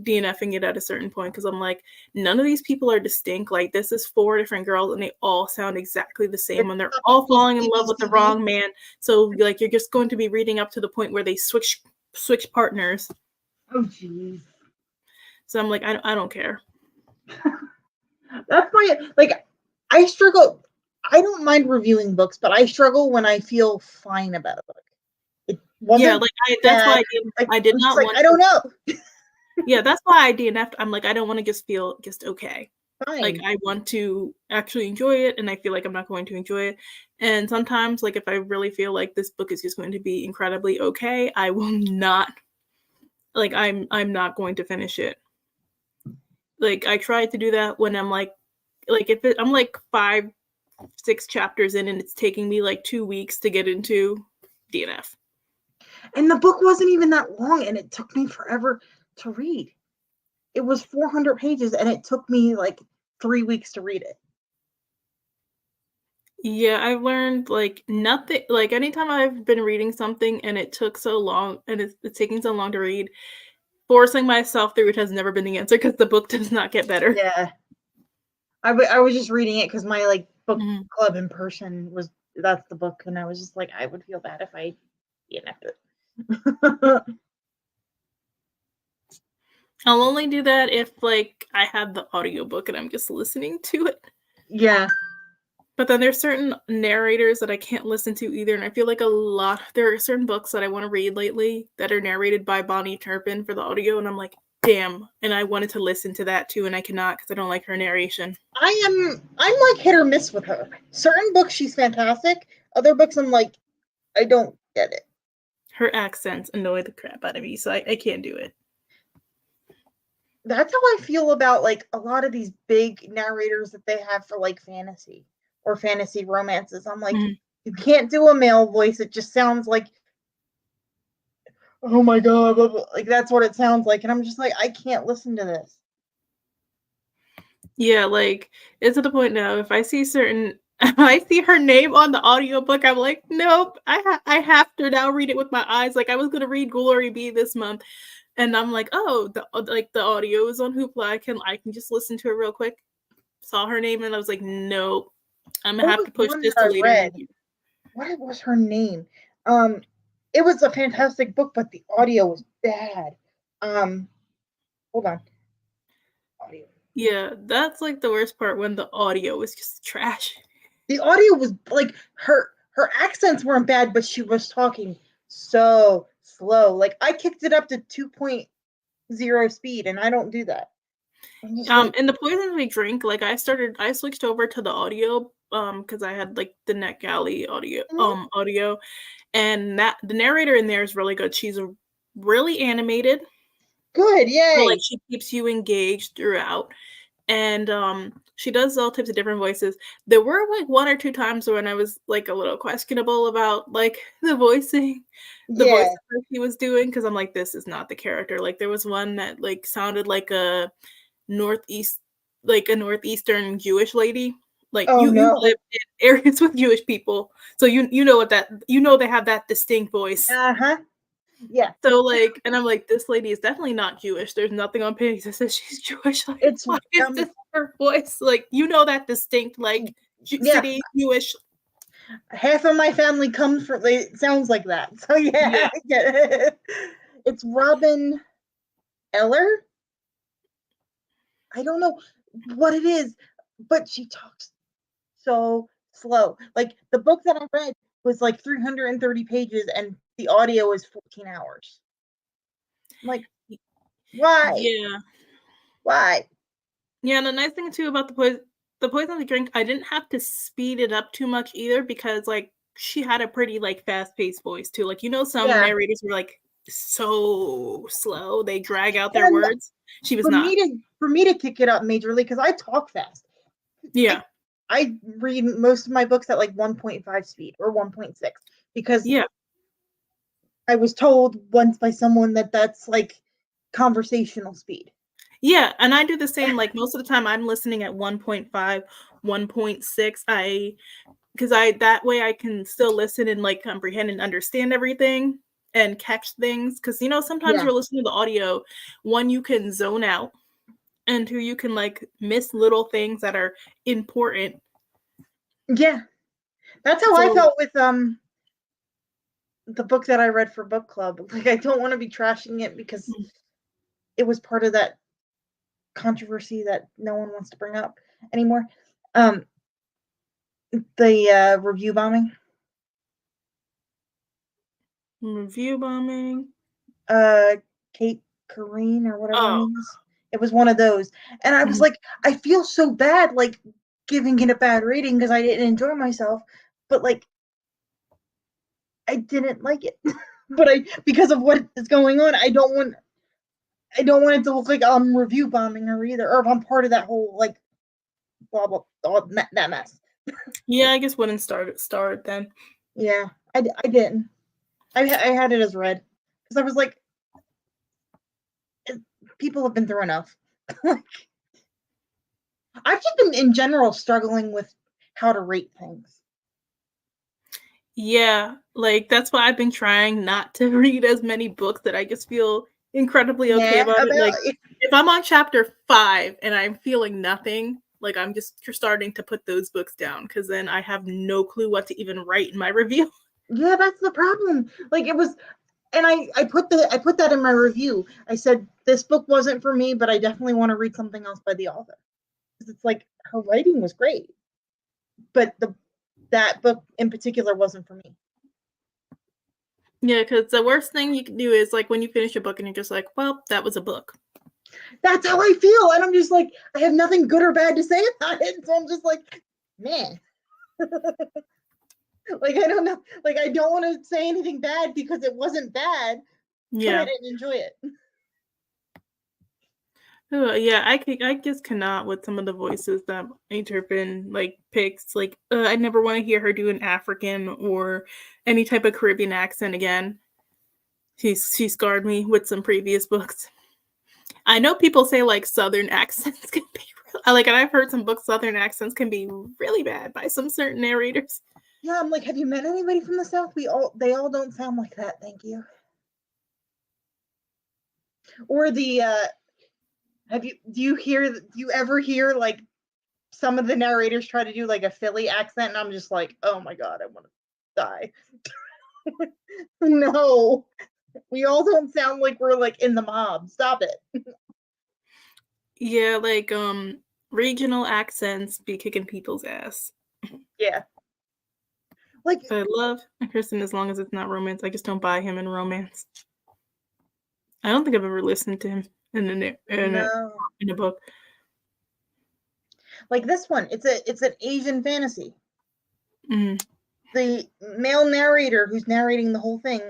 DNFing it at a certain point because 'cause I'm like, "None of these people are distinct, like, this is 4 different girls, and they all sound exactly the same, It's and they're copy all paste falling in love with the ABCD. wrong man." So, like, you're just going to be reading up to the point where they switch partners. Oh jeez. So I'm like, I don't care. That's my like I struggle. I don't mind reviewing books, but I struggle when I feel fine about a book. It Yeah, wasn't like, that's why bad. Like I did I'm just not like, want I to don't know. yeah, that's why I DNF'd. I'm like, I don't wanna just feel just okay. Like, Fine. I want to actually enjoy it, and I feel like I'm not going to enjoy it. And sometimes, like, if I really feel like this book is just going to be incredibly okay, I will not like, I'm not going to finish it. Like, I tried to do that when I'm if I'm, like, 5, 6 chapters in and it's taking me, like, 2 weeks to get into DNF. And the book wasn't even that long, and it took me forever to read. It was 400 pages, and it took me like 3 weeks to read it. Yeah, I've learned, like, nothing like, anytime I've been reading something and it took so long and it's taking so long to read, forcing myself through it has never been the answer because the book does not get better. Yeah. I was just reading it because my like book Mhm. club in person was that's the book, and I was just like, I would feel bad if I DNF'd it. I'll only do that if, like, I have the audiobook and I'm just listening to it. Yeah. But then there's certain narrators that I can't listen to either, and I feel like there are certain books that I wanna read lately that are narrated by Bonnie Turpin for the audio, and I'm like, "Damn," and I wanted to listen to that too, and I cannot because I don't like her narration. I'm like hit or miss with her. Certain books she's fantastic. Other books I'm like, I don't get it. Her accents annoy the crap out of me, so I can't do it. That's how I feel about like a lot of these big narrators that they have for like fantasy or fantasy romances. I'm like, Mhm. you can't do a male voice. It just sounds like, oh my god, blah, blah. Like that's what it sounds like. And I'm just like, I can't listen to this. Yeah, like, it's to the point now, if I see certain if I see her name on the audiobook, I'm like, "Nope, I have to now read it with my eyes." Like, I was gonna read Glory Be this month, and I'm like, "Oh, the audio is on Hoopla, I can just listen to it real quick." Saw her name, and I was like, "Nope, Imma There have was to push one this that to I later in the read. year." What was her name? Um, it was a fantastic book, but the audio was bad. Um, hold on. Audio. Yeah, that's, like, the worst part when the audio is just trash. The audio was like her accents weren't bad, but she was talking so slow. Like I kicked it up to 2.0 speed, and I don't do that. I'm just like, In The Poison We Drink, like, I switched over to the audio, because I had, like, the NetGalley "Mhm, audio, and that the narrator in there is really good. She's a really animated, good, so, like, yay. she keeps you engaged throughout, and she does all types of different voices. There were like one or two times when I was like a little questionable about like the voicing, the Yeah. voices that she was doing, because I'm like, this is not the character. Like there was one that like sounded like a northeast, like a northeastern Jewish lady. Like Oh you no. live in areas with Jewish people, so you know what that, you know they have that distinct voice. Uh-huh. Yeah. So like, and I'm like, this lady is definitely not Jewish. There's nothing on page that says she's Jewish. Like, It's why is this her voice? Like, you know that distinct like yeah. city Jewish. Half of my family comes from. It sounds like that. So Yeah, yeah, I get it. It's Robin Eller. I don't know what it is, but she talks so slow. Like the book that I read was like 330 pages, and the audio is 14 hours. I'm like, why? yeah, Why? yeah. And the nice thing too about the poison the drink, I didn't have to speed it up too much either, because like she had a pretty like fast paced voice too. Like, you know, some Yeah. narrators were like so slow, they drag out their And words. She was not. for me to kick it up majorly, because I talk fast. Yeah, I read most of my books at like 1.5 speed or 1.6 because yeah. I was told once by someone that that's like conversational speed. Yeah, and I do the same. Like most of the time I'm listening at 1.5, 1.6. Because I that way I can still listen and like comprehend and understand everything and catch things. Because you know, sometimes Yeah. you're listening to the audio, one, you can zone out, and two, you can like miss little things that are important. Yeah. That's how I So felt with the book that I read for book club. Like I don't want to be trashing it because it was part of that controversy that no one wants to bring up anymore. Um the review bombing. review bombing. Uh Kate Kareen or whatever her Oh, name is. It was one of those. And I was mhm. like, I feel so bad like giving it a bad rating because I didn't enjoy myself. But like I didn't like it. But I because of what is going on, I don't want it to look like I'm review bombing her either, or if I'm part of that whole like blah blah, all that mess. Yeah, I guess wouldn't start then. Yeah, I didn't. I had it as read because I was like, people have been through enough. Like, I've just been in general struggling with how to rate things. Yeah, like that's why I've been trying not to read as many books that I just feel incredibly okay Yeah, about it. about Like if I'm on chapter 5 and I'm feeling nothing, like I'm just starting to put those books down, because then I have no clue what to even write in my review. yeah, that's the problem. Like it was, and I put that in my review. I said this book wasn't for me, but I definitely want to read something else by the author because it's like her writing was great, but the that book in particular wasn't for me. Yeah, because the worst thing you can do is like when you finish a book and you're just like, well, that was a book. That's how I feel, and I'm just like I have nothing good or bad to say about it, so I'm just like, man, like I don't know, like I don't want to say anything bad because it wasn't bad, but I Yeah. didn't enjoy it. Yeah, I just cannot with some of the voices that Interpin like picks. Like, I never want to hear her do an African or any type of Caribbean accent again. She scarred me with some previous books. I know people say like Southern accents can be like, and I've heard some books Southern accents can be really bad by some certain narrators. Yeah, I'm like, have you met anybody from the South? They all don't sound like that. Thank you. Or the do you ever hear like some of the narrators try to do like a Philly accent, and I'm just like, oh my god, I want to die. No, we all don't sound like we're like in the mob. Stop it. Yeah, like regional accents be kicking people's ass. Yeah, like But I love Kristen as long as it's not romance. I just don't buy him in romance. I don't think I've ever listened to him no, in a book. like this one. It's an Asian fantasy. Mm. The male narrator who's narrating the whole thing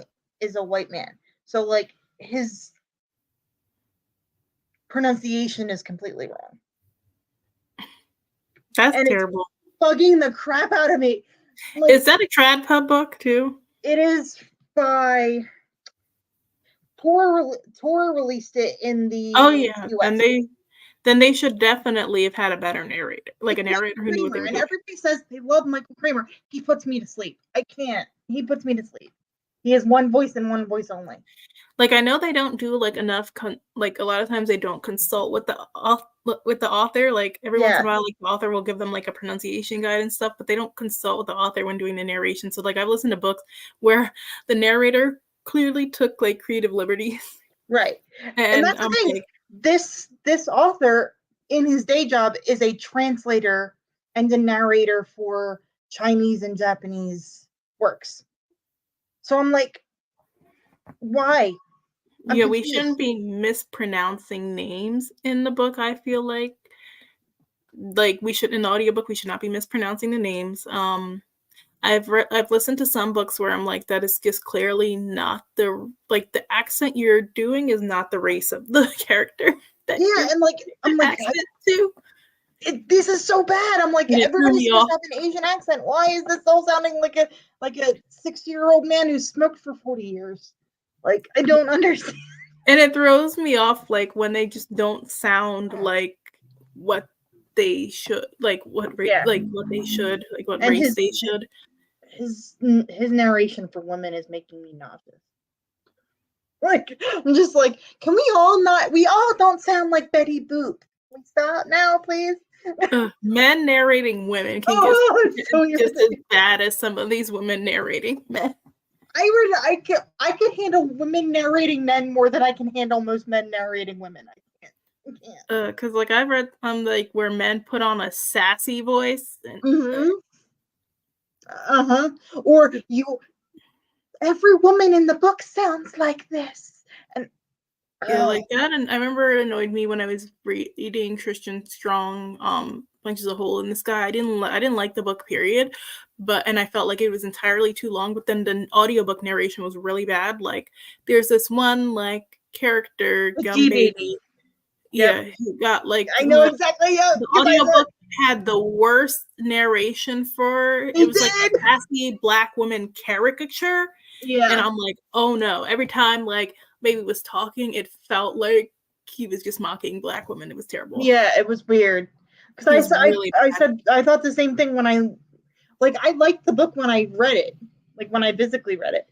is a white man. So like his pronunciation is completely wrong. That's and it's terrible. bugging the crap out of me. Like, Is that a trad pub book too? it is by Tor released it in Oh the yeah, US. then they should definitely have had a better narrator, like It's a narrator who knew what they Kramer, were and doing. everybody says they love Michael Kramer. He puts me to sleep. I can't. He puts me to sleep. He has one voice and one voice only. Like I know they don't do like enough like a lot of times they don't consult with the author. Like every once in a Yeah. while, like the author will give them like a pronunciation guide and stuff, but they don't consult with the author when doing the narration. So like I've listened to books where the narrator clearly took like creative liberties, Right. And and that's the I'm thing. like, This author in his day job is a translator and a narrator for Chinese and Japanese works. So I'm like, why? I'm yeah, we shouldn't confused. be mispronouncing names in the book. I feel like we should in the audiobook we should not be mispronouncing the names. I've listened to some books where I'm like, that is just clearly not the accent you're doing is not the race of the character that Yeah, you're and like I'm like, accent to. this is so bad. I'm like, And it threw everybody's me supposed off. to have an Asian accent. Why is this all sounding like a 60-year-old man who smoked for 40 years? Like, I don't understand. And it throws me off like when they just don't sound like what they should, like what Yeah, what they should, like what and race they should. his narration for women is making me nauseous. Like, I'm just like, can we all not? We all don't sound like Betty Boop. Can we stop now, please? Men narrating women can get Oh, it's so just as irritating. bad as some of these women narrating men. I can handle women narrating men more than I can handle most men narrating women. I can't. Because like I've read like where men put on a sassy voice and Mm-hmm. Uh-huh. Or every woman in the book sounds like this. And yeah, like that. And I remember it annoyed me when I was reading Christian Strong, Punches a Hole in the Sky. I didn't like the book, period. And I felt like it was entirely too long. But then the audiobook narration was really bad. Like there's this one like character, the Gum G Baby. baby. Yep. Yeah, who got like I know exactly. Yep. the Because I audiobook had the worst narration for he it was like did. a sassy black woman caricature. And Yeah. I'm like, oh no. Every time like Baby was talking, it felt like he was just mocking black women. It was terrible. Yeah, it was weird. It Because was really I bad. said I thought the same thing when I liked the book when I read it, like when I physically read it.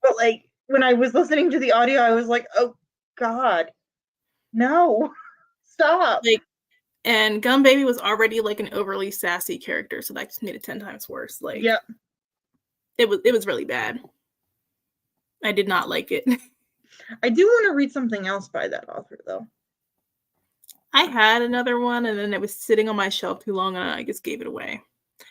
But like when I was listening to the audio, I was like, oh God, no, stop. Like, and Gun Baby was already like an overly sassy character, so that just made it 10 times worse. Like Yep. it was really bad. I did not like it. I do want to read something else by that author though. I had another one and then it was sitting on my shelf too long and I just gave it away.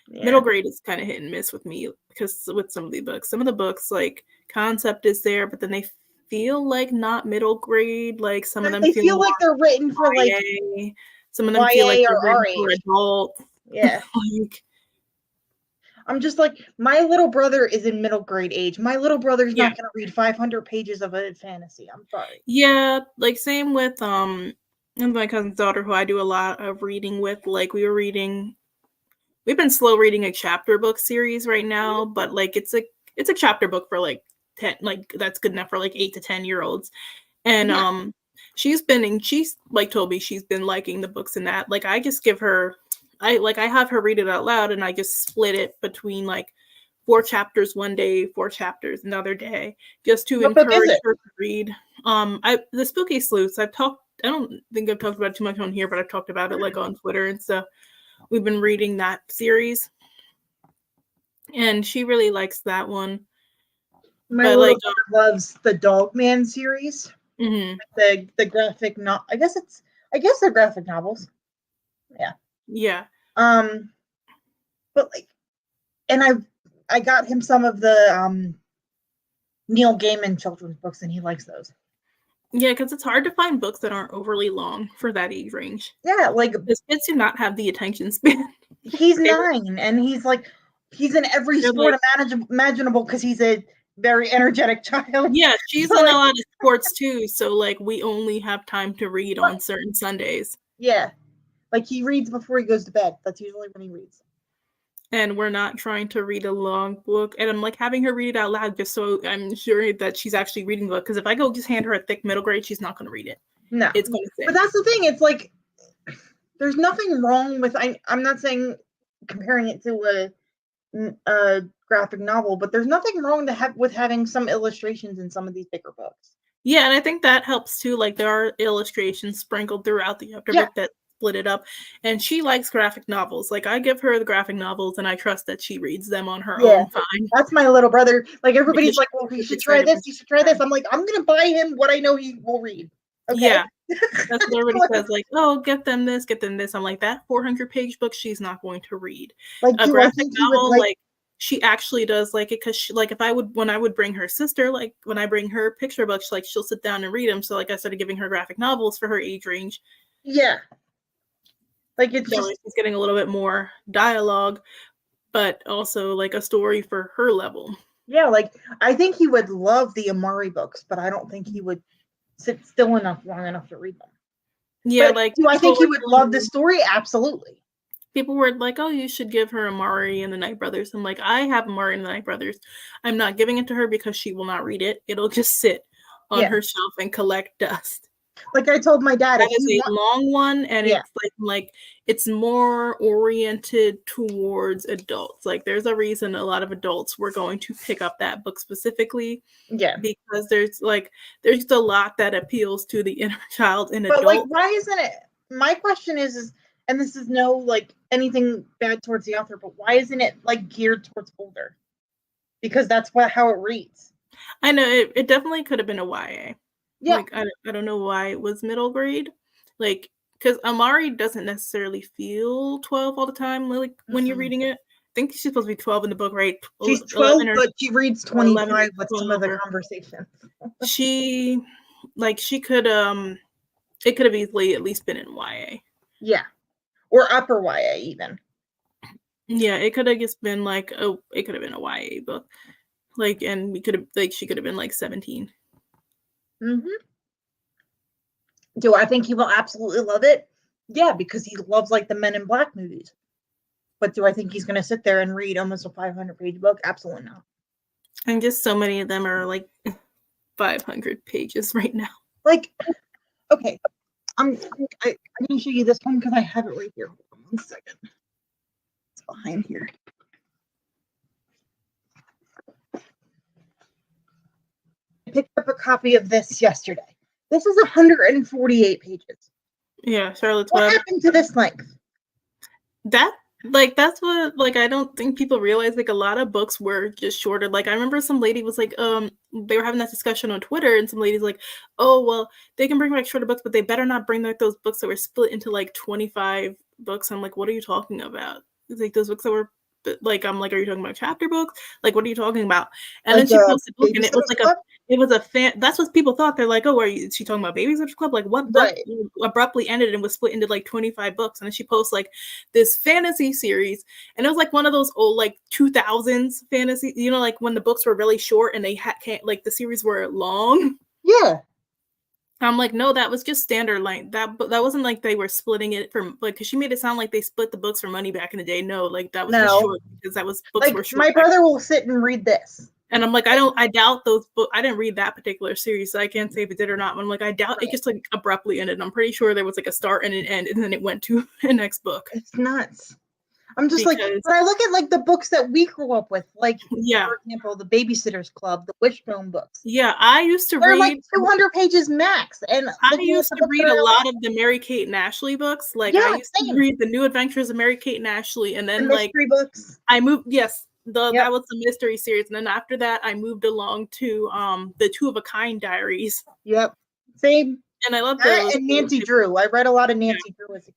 Yeah. Middle grade is kind of hit and miss with me because with some of the books, like concept is there, but then they feel like not middle grade. Like some of them They feel like they're written for like YA. Some of them feel like YA they're or written our for age. adults. Yeah. Like, I'm just like, my little brother is in middle grade age. My little brother's yeah. not going to read 500 pages of a fantasy. I'm sorry. Yeah, like same with my cousin's daughter who I do a lot of reading with. Like we've been slow reading a chapter book series right now, but like it's a chapter book for like 10, like that's good enough for like 8 to 10-year-olds. And Yeah. she's like told me she's been liking the books in that. Like I just give her I have her read it out loud and I just split it between like 4 chapters one day, 4 chapters another day, just to What book is encourage it? her to read. The Spooky Sleuths. I don't think I've talked about it too much on here, but I've talked about it like on Twitter and stuff. We've been reading that series, and she really likes that one. My But little like, brother loves the Dogman series. mm-hmm. The graphic not. I guess they're graphic novels. Yeah. Yeah. But like, and I got him some of the Neil Gaiman children's books, and he likes those. Yeah, because it's hard to find books that aren't overly long for that age range. Yeah, like Because kids do not have the attention span. he's 9, and he's in every They're sport like, imaginable because he's a very energetic child. yeah, she's So, in a like, lot of sports too. So like, we only have time to read on certain Sundays. yeah, Like he reads before he goes to bed. That's usually when he reads. And we're not trying to read a long book. And I'm like having her read it out loud just so I'm sure that she's actually reading the book. Because if I go just hand her a thick middle grade, she's not going to read it. No. It's going to sit. But that's the thing. It's like there's nothing wrong with. I'm not saying comparing it to a graphic novel, but there's nothing wrong with having some illustrations in some of these bigger books. Yeah, and I think that helps too. Like there are illustrations sprinkled throughout the book that split it up, and she likes graphic novels. Like I give her the graphic novels, and I trust that she reads them on her own fine. That's my little brother. Like everybody's like, "Well, you should try this. You should try this." I'm like, I'm gonna buy him what I know he will read. Okay? Yeah, that's what everybody says. Like, oh, get them this, get them this. I'm like, that 400-page book, she's not going to read. Like a graphic novel, like she actually does like it because she like when I would bring her sister, like when I bring her picture books, like she'll sit down and read them. So like I started giving her graphic novels for her age range. Yeah. Like it's so she's getting a little bit more dialogue, but also like a story for her level. Yeah, like I think he would love the Amari books, but I don't think he would sit still long enough to read them. Yeah, but like do I think he would love the story? Absolutely. People were like, "Oh, you should give her Amari and the Night Brothers." I'm like, I have Amari and the Night Brothers. I'm not giving it to her because she will not read it. It'll just sit on her shelf and collect dust. Like I told my dad, that is a long one, and it's like it's more oriented towards adults. Like there's a reason a lot of adults were going to pick up that book specifically. Yeah, because there's a lot that appeals to the inner child in adults. But like, why isn't it? My question is, and this is no like anything bad towards the author, but why isn't it like geared towards older? Because that's how it reads. I know it definitely could have been a YA. Yeah. Like I don't know why it was middle grade. Like because Amari doesn't necessarily feel 12 all the time. Like when you're reading it, I think she's supposed to be 12 in the book, right? She's 12, but she reads 25 with some of the conversations. she could it could have easily at least been in YA. Yeah, or upper YA even. Yeah, it could have just been like it could have been a YA book. Like, and we could have she could have been like 17. Mm-hmm. Do I think he will absolutely love it? Yeah, because he loves like the Men in Black movies. But do I think he's going to sit there and read almost a 500-page book? Absolutely not. And just so many of them are like 500 pages right now. Like, okay, I'm going to show you this one because I have it right here. Hold on 1 second. It's behind here. I picked up a copy of this yesterday. This is 148 pages. Yeah, Charlotte's Web. What happened to this length? That's what I don't think people realize. Like a lot of books were just shorter. Like I remember some lady was like, they were having that discussion on Twitter, and some lady's like, oh well, they can bring back shorter books, but they better not bring back those books that were split into like 25 books. I'm like, what are you talking about? It's like those books that were like, I'm like, are you talking about chapter books? Like, what are you talking about? And like then she posted a book, and it was like it was a fan. That's what people thought. They're like, oh, is she talking about Babysitters Club? Like, what book abruptly ended and was split into like 25 books? And then she posts like this fantasy series, and it was like one of those old like 2000s fantasy, you know, like when the books were really short and they can't like the series were long. Yeah. I'm like, no, that was just standard length. That wasn't like they were splitting it from like, because she made it sound like they split the books for money back in the day. No, like that was just short because that was books like, were short. My brother will sit and read this. And I'm like, I doubt those books. I didn't read that particular series, so I can't say if it did or not. But I'm like, I doubt it just like abruptly ended. I'm pretty sure there was like a start and an end, and then it went to the next book. It's nuts. I'm just like, when I look at like the books that we grew up with, like for example, the Babysitter's Club, the Wishbone books. Yeah, I used to They're read like 200 pages max, and I used to read a lot of the Mary-Kate and Ashley books. Like I used to read the New Adventures of Mary-Kate and Ashley, and then like mystery books. I moved. Yes, that was the mystery series, and then after that, I moved along to the Two of a Kind diaries. Yep, same. And I love those. And Nancy Drew. I read a lot of Nancy Drew as a kid.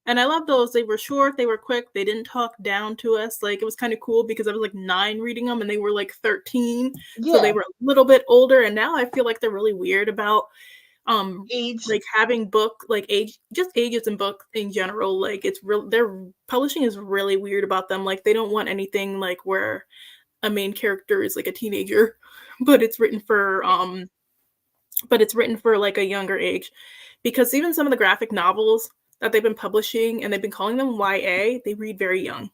And I love those. They were short. They were quick. They didn't talk down to us. Like, it was kind of cool because I was like 9 reading them and they were like 13. Yeah. So they were a little bit older. And now I feel like they're really weird about age, like having book, like age, just ages in book in general. Like it's real. Their publishing is really weird about them. Like they don't want anything like where a main character is like a teenager, but it's written for like a younger age. Because even some of the graphic novels, that they've been publishing, and they've been calling them YA, they read very young.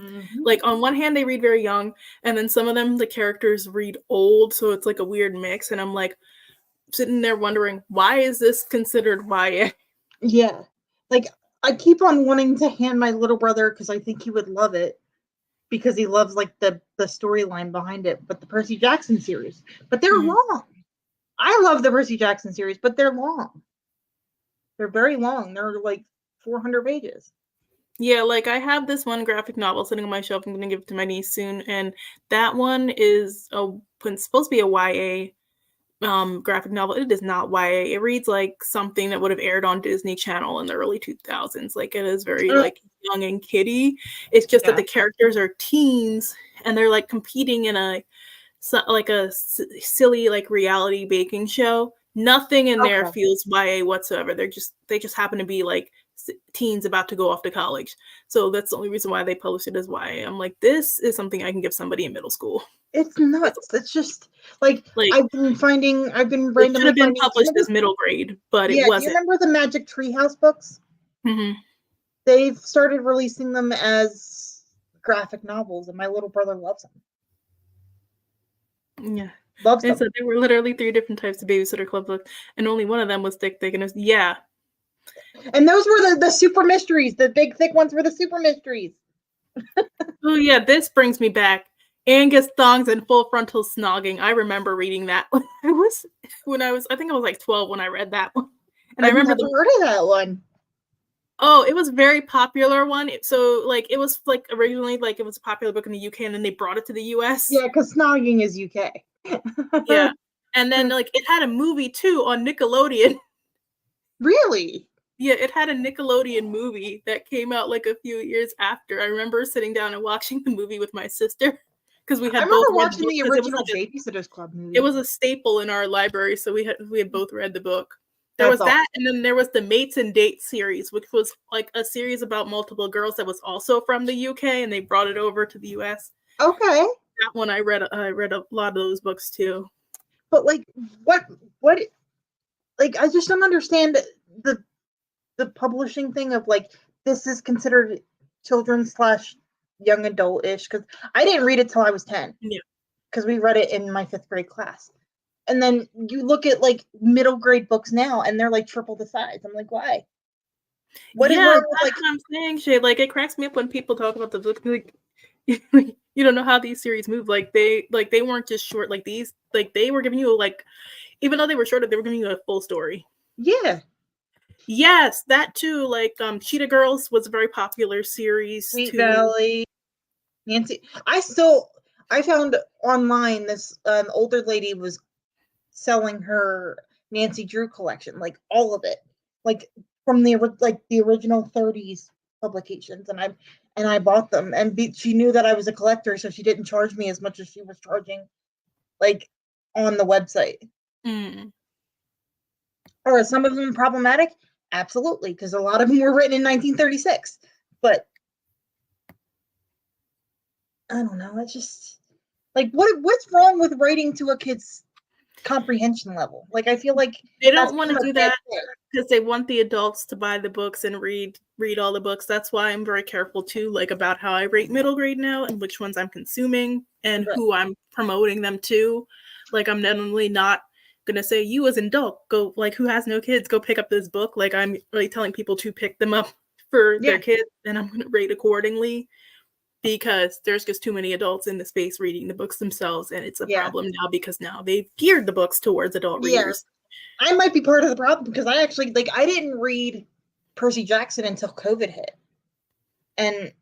Mm-hmm. Like, on one hand, they read very young, and then some of them, the characters read old, so it's like a weird mix, and I'm like sitting there wondering, why is this considered YA? Yeah. Like, I keep on wanting to hand my little brother, because I think he would love it, because he loves like the storyline behind it, but the Percy Jackson series. But they're Mhm. long. I love the Percy Jackson series, but they're long. They're very long. They're like 400 pages. Yeah, like, I have this one graphic novel sitting on my shelf. I'm gonna give it to my niece soon, and that one is supposed to be a YA graphic novel. It is not YA. It reads like something that would have aired on Disney Channel in the early 2000s. Like, it is very like young and kiddie. It's just that Yeah. the characters are teens, and they're like competing in a silly like reality baking show. Nothing in there Okay. feels YA whatsoever. They just happen to be like teens about to go off to college. So that's the only reason why they published it as YA. I'm like, this is something I can give somebody in middle school. It's nuts. It's just like Like, I've been it should randomly have been finding. published as middle grade, but it Yeah, do you wasn't. remember the Magic Treehouse books? Mm-hmm. They've started releasing them as graphic novels, and my little brother loves them. Yeah. Loves And them. so there were literally 3 different types of Babysitter Club books, and only one of them was thick, and it was, yeah. And those were the super mysteries. The big thick ones were the super mysteries. Oh yeah, this brings me back. Angus Thongs and Full Frontal Snogging. I remember reading that when I was I think I was like 12 when I read that one. And I I've remember never heard of that one. it was a very popular one. So like it was like originally like it was a popular book in the UK, and then they brought it to the US. Yeah, because snogging is UK. Yeah. And then like it had a movie too on Nickelodeon. Really? Yeah, it had a Nickelodeon movie that came out like a few years after. I remember sitting down and watching the movie with my sister because we I had both remember read the watching book, the because it was original like Babysitters Club it movie. was a staple in our library, so we had both read the book. There That's was awesome. that, and then there was the Mates and Dates series, which was like a series about multiple girls that was also from the UK, and they brought it over to the US. Okay, That one I read a lot of those books too. but like, what? Like, I just don't understand the the publishing thing of like this is considered children slash young adult ish, because I didn't read it till I was 10, Yeah. because we read it in my 5th grade class. And then you look at like middle grade books now, and they're like triple the size. I'm like, why? What is Yeah, wrong with that's like? what I'm saying, Shay. Like, it cracks me up when people talk about the book. Like, you don't know how these series move. Like they weren't just short. Like these, like they were giving you like, even though they were shorter, they were giving you a full story. Yeah, Yes, that too. Like, Cheetah Girls was a very popular series Sweet too. Valley, Nancy. I found online this older lady was selling her Nancy Drew collection, like all of it, like from the original 30s publications, and I bought them, and she knew that I was a collector, so she didn't charge me as much as she was charging like on the website. Mm. Or some of them problematic? Absolutely, because a lot of them were written in 1936. But I don't know. It's just like what's wrong with writing to a kid's comprehension level? Like I feel like They that's don't want kind to of do a bad that thing. because they want the adults to buy the books and read all the books. That's why I'm very careful too, like about how I rate middle grade now and which ones I'm consuming and Right. who I'm promoting them to. Like, I'm definitely not gonna say, you as an adult go, like, who has no kids, go pick up this book. Like, I'm really telling people to pick them up for their Yeah. kids, and I'm gonna rate accordingly, because there's just too many adults in the space reading the books themselves, and it's a Yeah. problem now because now they've geared the books towards adult Yeah. readers. I might be part of the problem, because I actually like I didn't read Percy Jackson until COVID hit. And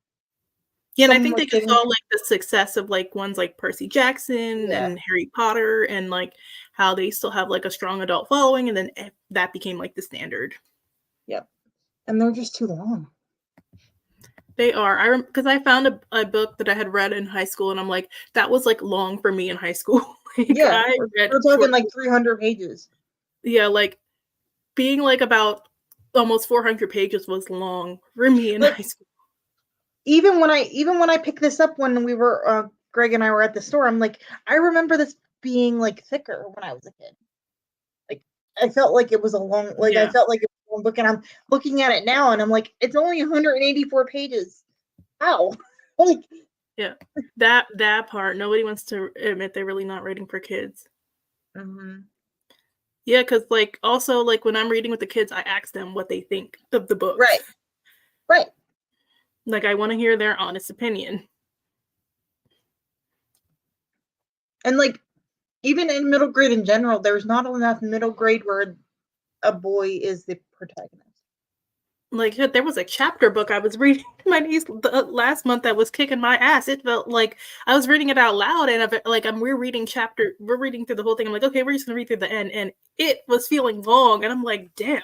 Yeah, and I someone think was they just giving saw like the success of like ones like Percy Jackson yeah. and Harry Potter, and like how they still have like a strong adult following, and then that became like the standard. Yep. And they're just too long. They are. Because I found a book that I had read in high school, and I'm like, that was like long for me in high school. Like, Yeah. I read We're talking short. like 300 pages. Yeah, like being like about almost 400 pages was long for me in Like high school. even when I picked this up when we were Greg and I were at the store, I'm like, I remember this being like thicker when I was a kid. Like I felt like it was a long I Yeah. felt like it was one book, and I'm looking at it now, and I'm like, it's only 184 pages. How? Like, Yeah, that part. Nobody wants to admit they're really not writing for kids. mhm. Yeah, because like also like when I'm reading with the kids, I ask them what they think of the books. Right, right. Like I want to hear their honest opinion. And like, even in middle grade in general, there's not enough middle grade where a boy is the protagonist. Like there was a chapter book I was reading to my niece last month that was kicking my ass. It felt like I was reading it out loud, and like we're reading through the whole thing. I'm like, okay, we're just gonna read through the end, and it was feeling long, and I'm like, damn.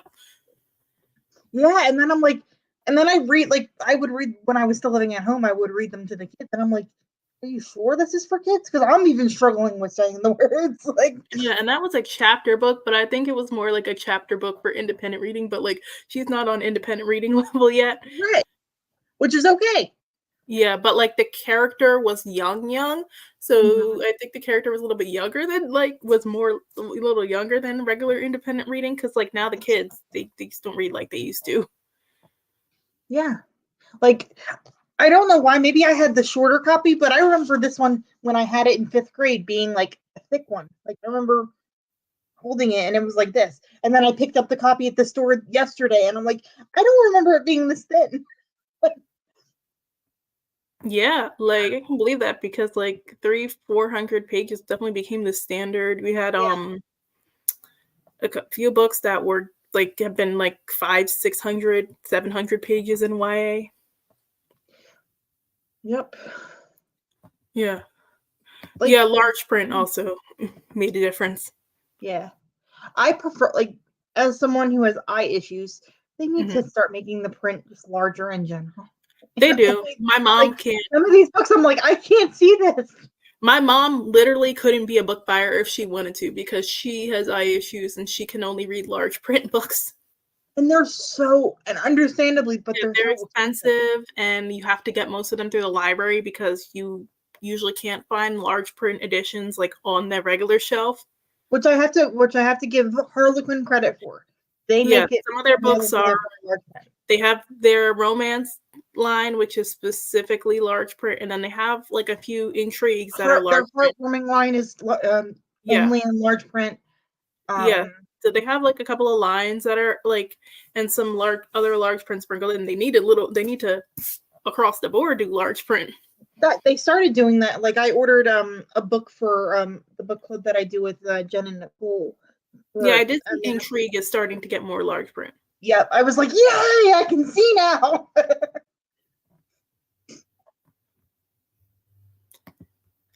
Yeah, and then I'm like, and then I would read when I was still living at home. I would read them to the kids, and I'm like, are you sure this is for kids? Because I'm even struggling with saying the words. Like, Yeah, and that was a chapter book, but I think it was more like a chapter book for independent reading. But like, she's not on independent reading level yet. right, which is okay. Yeah, but like the character was young, so Mhm. I think the character was a little bit younger than was more a little younger than regular independent reading because like now the kids they just don't read like they used to. Yeah, like, I don't know why. Maybe I had the shorter copy, but I remember this one when I had it in 5th grade being like a thick one. Like, I remember holding it and it was like this. And then I picked up the copy at the store yesterday and I'm like, I don't remember it being this thin. Yeah, like I can believe that because like 300-400 pages definitely became the standard. We had Yeah. few books that were like have been like 500-600-700 pages in YA. Yep. Yeah. Like, Yeah, large print also made a difference. yeah. I prefer, like, as someone who has eye issues, they need Mhm. to start making the print just larger in general. They do. My Like, mom can't. some of these books, I'm like, I can't see this. My mom literally couldn't be a book buyer if she wanted to because she has eye issues and she can only read large print books. And they're so, and understandably, but Yeah, they're they're so expensive. expensive and you have to get most of them through the library because you usually can't find large print editions like on their regular shelf. Which I have to give Harlequin credit for. They Yeah, make it some of their books available are in large print. they have their romance line, which is specifically large print, and then they have like a few intrigues that are Their large print. heartwarming line is Yeah, only in large print. yeah. Um, So they have like a couple of lines that are like, and some other large print sprinkled in. They need to across the board do large print. that they started doing that. Like, I ordered a book for the book club that I do with Jen and Nicole. Yeah, I For, did see and then, Intrigue is starting to get more large print. yeah, I was like, yay! I can see now.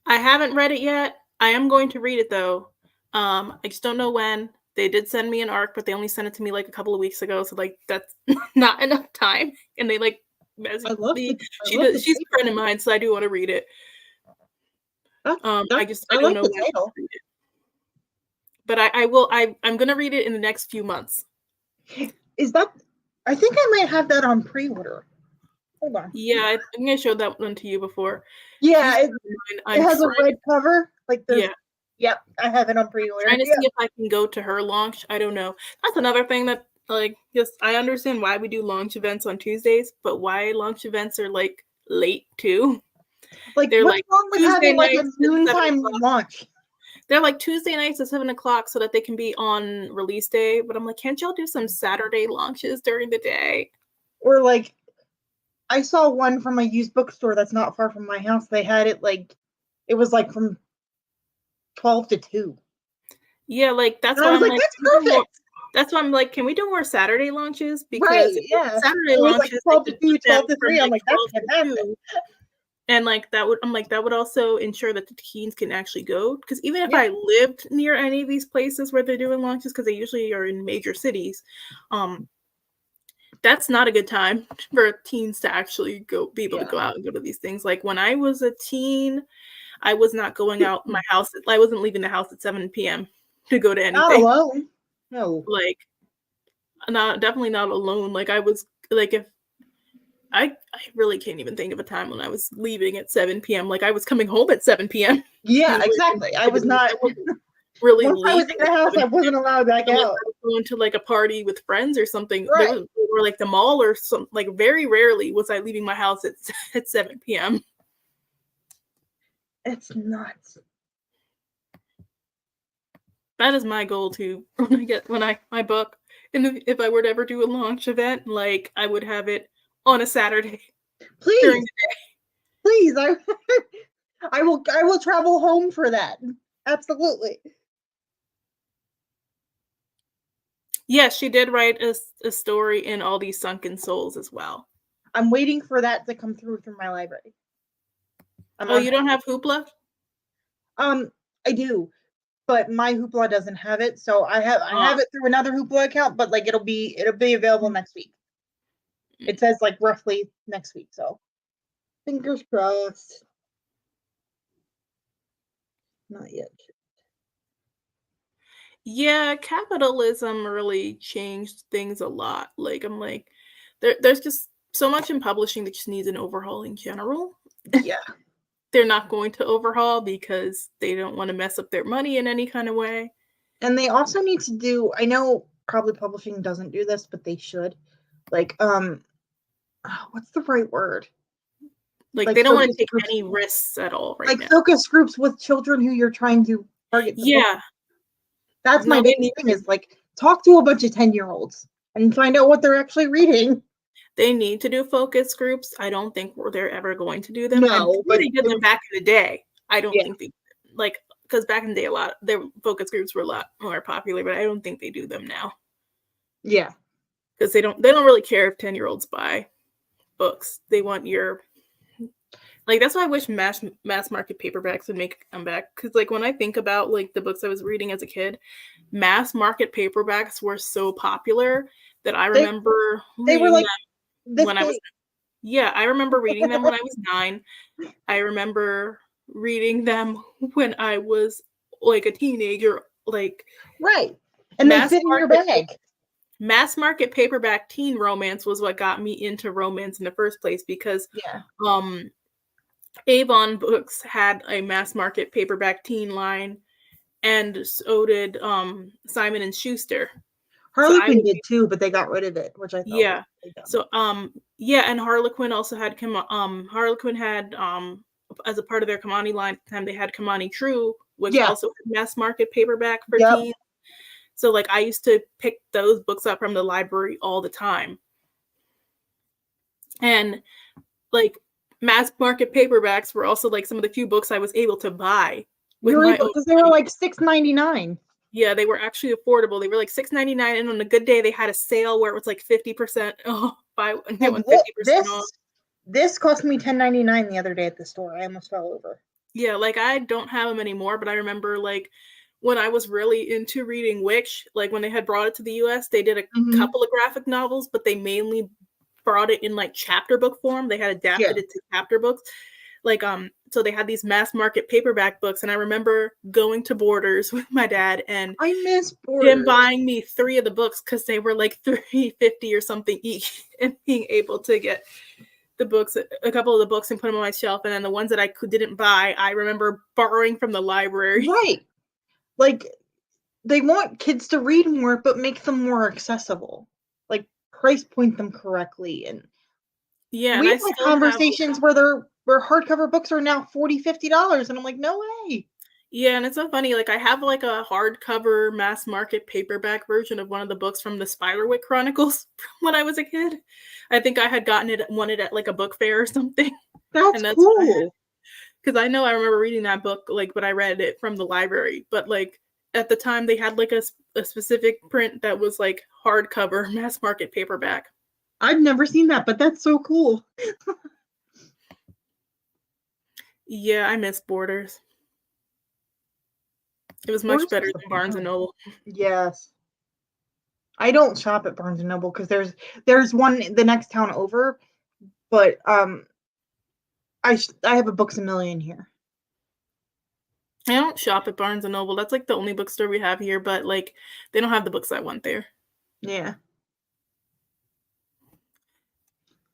I haven't read it yet. I am going to read it though. I just don't know when. They did send me an arc, but they only sent it to me like a couple of weeks ago, so like that's not enough time. And they like I messaged love me. the I love the She's a title. friend of mine, so I do want to read it. I I don't like know the when to title. read it. But I will I'm gonna read it in the next few months. Is that? I think I might have that on pre-order. Hold on. Yeah, I think I showed that one to you before. She's Yeah, a friend of mine. it I'm has a trying red cover. Like, there's. yeah. Yep, I have it on pre-order. Trying to Yeah. see if I can go to her launch. I don't know. That's another thing that like just I understand why we do launch events on Tuesdays, but why launch events are like late too. Like, They're what's like wrong with Tuesday having like a nights at noontime 7 o'clock. launch? They're like Tuesday nights at 7 o'clock so that they can be on release day. But I'm like, can't y'all do some Saturday launches during the day? Or like, I saw one from a used bookstore that's not far from my house. They had it like, it was like from 12 to 2. Yeah, like that's And I why was I'm like, like, that's can we do more? perfect. That's why I'm like, can we do more Saturday launches? Right. Because if we Yeah. did Saturday It was like launches, they 12 to could put 2, them 12 to from 3. I'm like like, that's 12 to fantastic. 2. And like that would also ensure that the teens can actually go. Because even if Yep. I lived near any of these places where they're doing launches, because they usually are in major cities, that's not a good time for teens to actually be able to Yeah. go out and go to these things. Like when I was a teen, I was not going out my house. I wasn't leaving the house at 7 p.m. to go to Not anything. alone. No. Like definitely not alone. Like I was like if I really can't even think of a time when I was leaving at 7 p.m. Like I was coming home at 7 p.m. Yeah, usually. exactly. I was not. I wasn't really Once I was leaving in the at house, 7 I p.m. wasn't allowed back Unless out. I was going to like a party with friends or something, Right. or like the mall or some, like very rarely was I leaving my house at at 7 p.m. It's nuts. That is my goal too. When I my book, and if I were to ever do a launch event, like I would have it on a Saturday during Please, the day. please, I will travel home for that. Absolutely. Yes, she did write a story in All These Sunken Souls as well. I'm waiting for that to come through my library. I'm Oh, on you don't have Hoopla? um I do, but my Hoopla doesn't have it, so I have it through another Hoopla account, but like it'll be available next week. It says like roughly next week, so fingers crossed. Not yet. Yeah, capitalism really changed things a lot. Like I'm like, there's just so much in publishing that just needs an overhaul in general. Yeah. They're not going to overhaul because they don't want to mess up their money in any kind of way. And they also need to do, I know probably publishing doesn't do this, but they should. Like what's the right word? Like Like they don't want focus to take groups, any risks at all right like now. focus groups with children who you're trying to target the book. Yeah, That's my no, they biggest need thing is like talk to a bunch of 10-year-olds and find out what they're actually reading. they need to do focus groups. I don't think they're ever going to do them. And No, but they did them back in the day. I don't yeah, think they like because back in the day a lot their focus groups were a lot more popular, but I don't think they do them now. yeah. Because they don't really care if 10-year-olds buy books. They want your like that's why I wish mass market paperbacks would make a comeback. Because like when I think about like the books I was reading as a kid, mass market paperbacks were so popular that I They remember they were reading like them this when I was big. yeah, I remember reading them when I was 9. I remember reading them when I was like a teenager, like Right. And they mass fit in your market bag. mass market paperback teen romance was what got me into romance in the first place because Yeah. um Avon Books had a mass market paperback teen line and so did Simon and Schuster. So I Harlequin would did too, but they got rid of it, which I thought was yeah. really dumb. So yeah, and Harlequin also had Harlequin had as a part of their Kamani line at the time they had Kamani True, which Yeah. also had mass market paperback for Yep. teens. So like I used to pick those books up from the library all the time. And like mass market paperbacks were also like some of the few books I was able to buy with You're my able own because they were money. like $6.99. Yeah, they were actually affordable. They were like $6.99, and on a good day, they had a sale where it was like 50% off, buy one get Like one 50% off. this cost me $10.99 the other day at the store. I almost fell over. Yeah, like I don't have them anymore, but I remember like when I was really into reading Witch, like when they had brought it to the US, they did a Mm-hmm. couple of graphic novels, but they mainly brought it in like chapter book form. They had Yeah. adapted it to chapter books. Like so they had these mass market paperback books and I remember going to Borders with my dad and I miss him Borders. buying me 3 of the books cuz they were like $3.50 or something each and being able to get the books, a couple of the books, and put them on my shelf. And then the ones that I didn't buy, I remember borrowing from the library. Right. Like they want kids to read more, but make them more accessible. Like price point them correctly. And Yeah, and we've I had still have. conversations where hardcover books are now $40, $50, and I'm like, no way. Yeah, and it's so funny. Like I have like a hardcover mass market paperback version of one of the books from the Spiderwick Chronicles from when I was a kid. I think I had gotten it wanted at like a book fair or something, That's and that's what I had. cool. Because I know I remember reading that book, like, but I read it from the library. But like at the time, they had like a specific print that was like hardcover mass market paperback. I've never seen that, but that's so cool. Yeah, I miss Borders. It was much Borders better was than the Barnes and bomb. Noble. Yes. I don't shop at Barnes and Noble because there's one the next town over, but I have a Books a Million here. I don't shop at Barnes and Noble. That's like the only bookstore we have here, but like they don't have the books I want there. Yeah.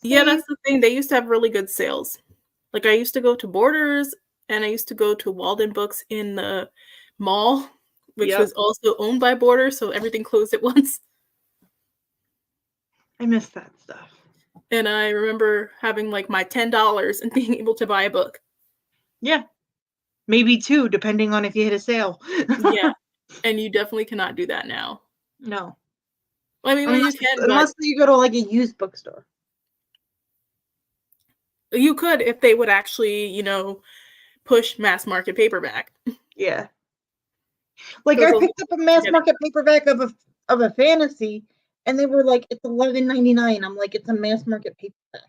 Yeah, Same. that's the thing. They used to have really good sales. Like I used to go to Borders and I used to go to Walden Books in the mall which was also owned by Borders, so everything closed at once. I miss that stuff. And I remember having like my $10 and being able to buy a book. Yeah. Maybe 2, depending on if you hit a sale. Yeah. And you definitely cannot do that now. No. I mean, well, you can, but Unless you go to like a used bookstore. you could if they would actually, you know, push mass market paperback. Yeah. Like I picked up a mass market paperback of a fantasy, and they were like, it's $11.99. I'm like, it's a mass market paperback.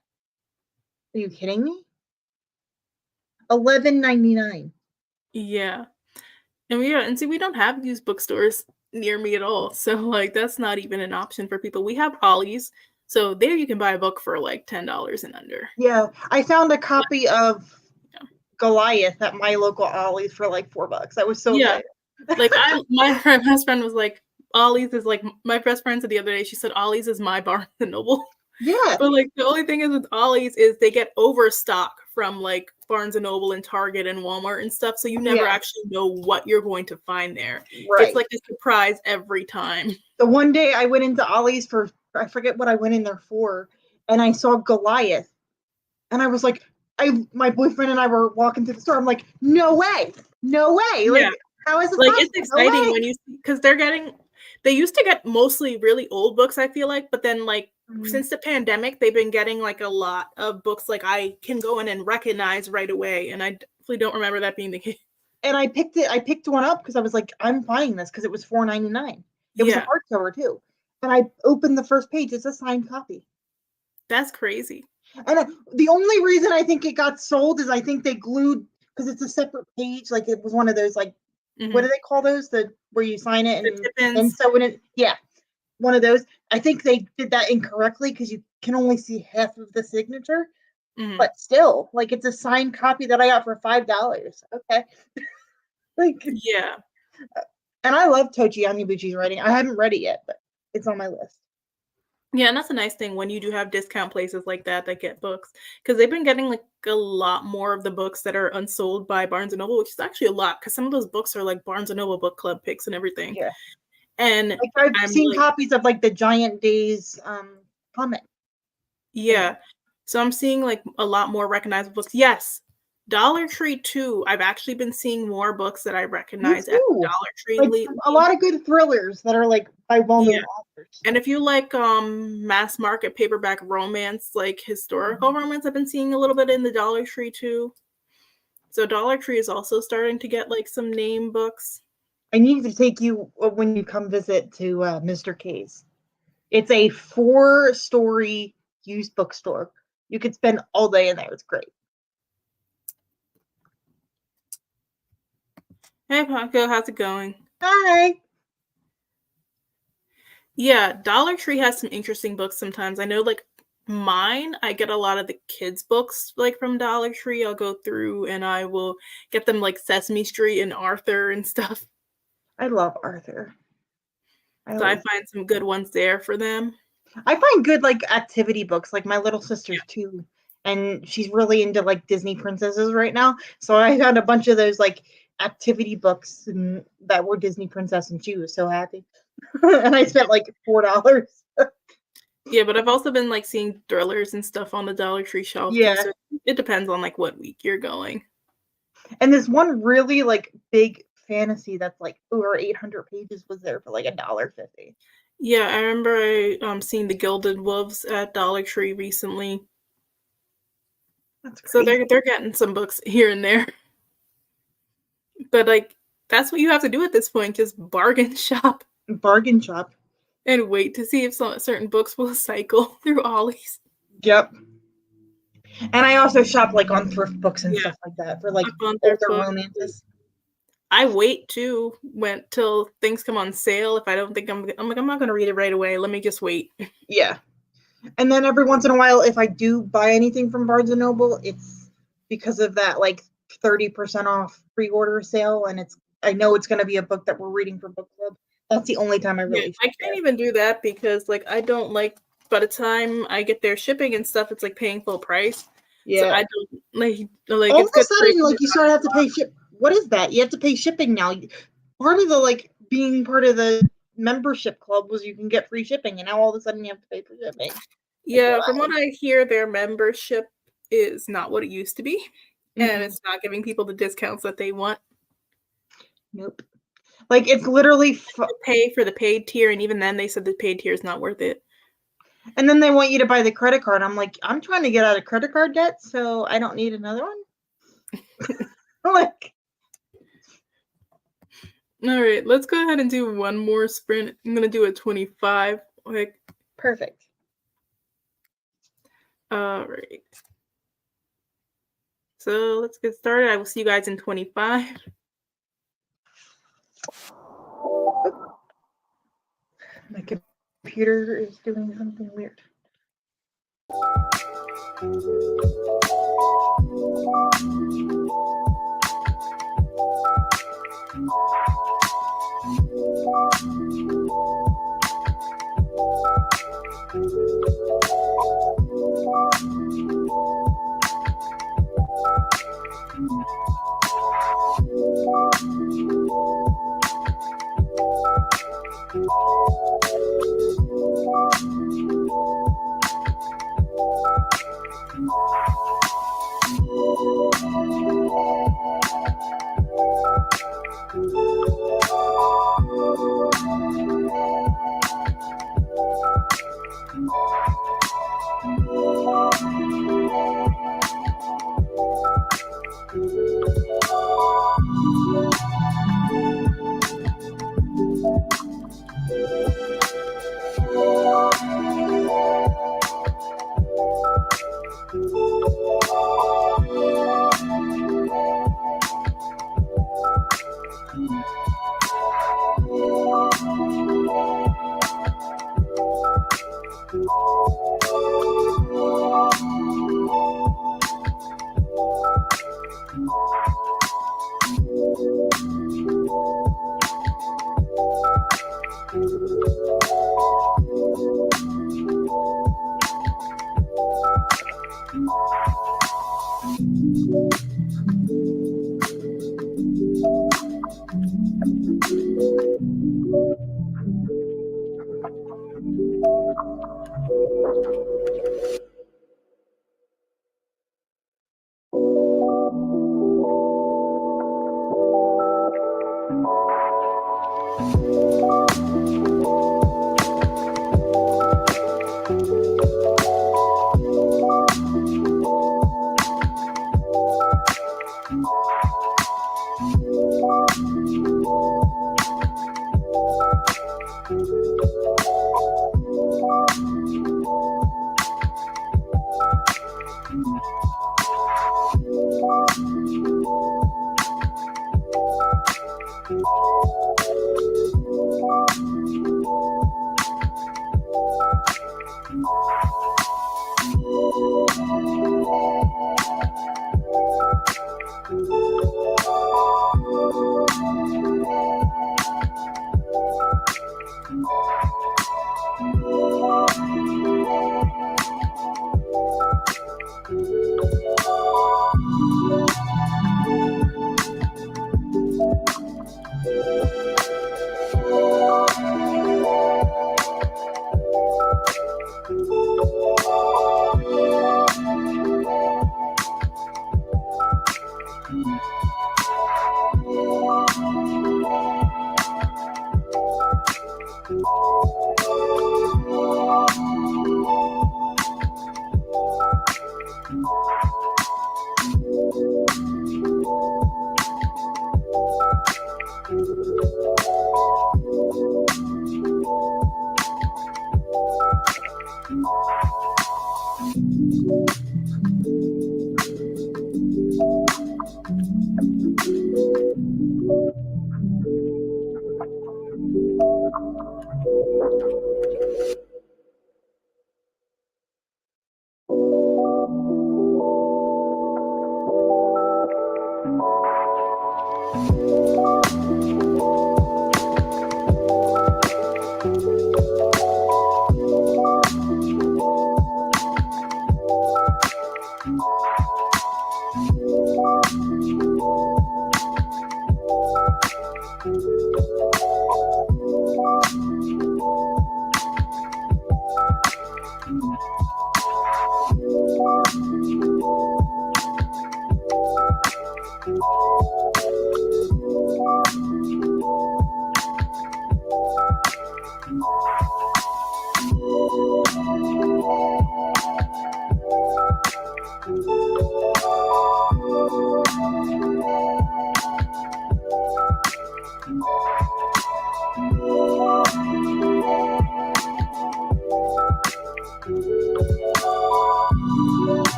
Are you kidding me? $11.99. Yeah. And see, we don't have used bookstores near me at all. So like that's not even an option for people. We have Ollie's. So there you can buy a book for like $10 and under. Yeah. I found a copy of Goliath at my local Ollie's for like $4. That was so good. Like my best friend was like, Ollie's is like, my best friend said the other day, she said Ollie's is my Barnes and Noble. Yeah. But like the only thing is with Ollie's is they get overstock from like Barnes and Noble and Target and Walmart and stuff. So you never actually know what you're going to find there. Right. It's like a surprise every time. The one day I went into Ollie's for, I forget what I went in there for, and I saw Goliath. And I was like, my boyfriend and I were walking to the store. I'm like, no way. No way. Like, how is it like possible? It's exciting when you, because they used to get mostly really old books, I feel like, but then like since the pandemic, they've been getting like a lot of books like I can go in and recognize right away. And I definitely don't remember that being the case. And I picked one up because I was like, I'm buying this because it was $4.99. It was a hardcover too. And I opened the first page. It's a signed copy. That's crazy. And the only reason I think it got sold is I think they glued, because it's a separate page. Like it was one of those, like, what do they call those? Where you sign it and so it, one of those. I think they did that incorrectly because you can only see half of the signature. But still, like, it's a signed copy that I got for $5. Okay. Like, yeah. And I love Tochi Onyebuchi's writing. I haven't read it yet, but it's on my list. Yeah, and that's a nice thing when you do have discount places like that get books, because they've been getting like a lot more of the books that are unsold by Barnes and Noble, which is actually a lot because some of those books are like Barnes and Noble book club picks and everything. Yeah, and like I've seen copies of like the Giant Days comic. Yeah, so I'm seeing like a lot more recognizable books. Yes, Dollar Tree too. I've actually been seeing more books that I recognize at Dollar Tree lately. A lot of good thrillers that are like by well-known authors. And if you like mass market paperback romance, like historical romance, I've been seeing a little bit in the Dollar Tree too. So Dollar Tree is also starting to get like some name books. I need to take you when you come visit to Mr. K's. It's a 4-story used bookstore. You could spend all day in there. It's great. Hey, Paco, how's it going? Hi. Yeah, Dollar Tree has some interesting books sometimes. I know, like, mine, I get a lot of the kids' books, like, from Dollar Tree. I'll go through and I will get them, like, Sesame Street and Arthur and stuff. I love Arthur. I find some good ones there for them. I find good, like, activity books, like my little sister, too. And she's really into, like, Disney princesses right now. So I got a bunch of those, like, activity books that were Disney princess, and she was so happy. And I spent like $4. Yeah, but I've also been like seeing thrillers and stuff on the Dollar Tree shelf. Yeah, so it depends on like what week you're going. And there's one really like big fantasy that's like over 800 pages was there for like $1.50. Yeah, I remember seeing The Gilded Wolves at Dollar Tree recently. That's crazy. So they're getting some books here and there. But like that's what you have to do at this point, just bargain shop. Bargain shop. And wait to see if certain books will cycle through Ollie's. Yep. And I also shop like on thrift books and stuff like that for like older romances. I wait too till things come on sale. If I don't think I'm like, I'm not going to read it right away. Let me just wait. Yeah. And then every once in a while, if I do buy anything from Barnes and Noble, it's because of that like 30% off pre-order sale, and I know it's going to be a book that we're reading for book club. That's the only time I really. I can't even do that because like I don't like. By the time I get their shipping and stuff, it's like paying full price. Yeah, so I don't like. All of a sudden, like you start to have to pay ship. What is that? You have to pay shipping now. Part of the like being part of the membership club was you can get free shipping, and now all of a sudden you have to pay for shipping. Yeah, Like, from wow. what I hear, their membership is not what it used to be, and Mm-mm. it's not giving people the discounts that they want. Nope. Like, it's literally Pay for the paid tier, and even then, they said the paid tier is not worth it. and then they want you to buy the credit card. I'm like, I'm trying to get out of credit card debt, so I don't need another one. Like, All right, let's go ahead and do one more sprint. I'm gonna do a 25. Like, perfect. all right. So let's get started. I will see you guys in 25. My computer is doing something weird.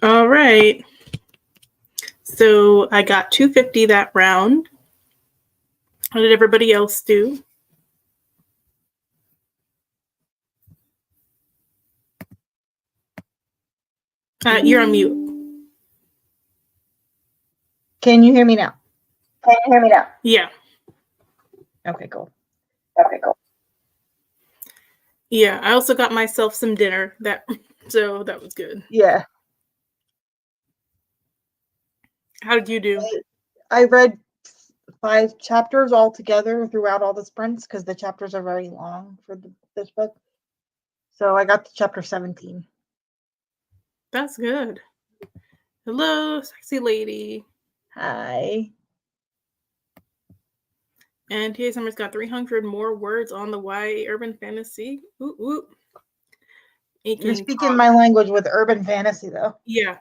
All right. So I got 250 that round. How did everybody else do? You're on mute. Can you hear me now? Can you hear me now? Yeah. Okay, cool. Okay, cool. Yeah, I also got myself some dinner, so that was good. Yeah. How did you do? I read 5 chapters all together throughout all the sprints because the chapters are very long for this book. So I got to chapter 17. That's good. Hello, sexy lady. Hi. And TA Summer's got 300 more words on the YA urban fantasy. Ooh, ooh. You're speaking my language with urban fantasy, though. Yeah.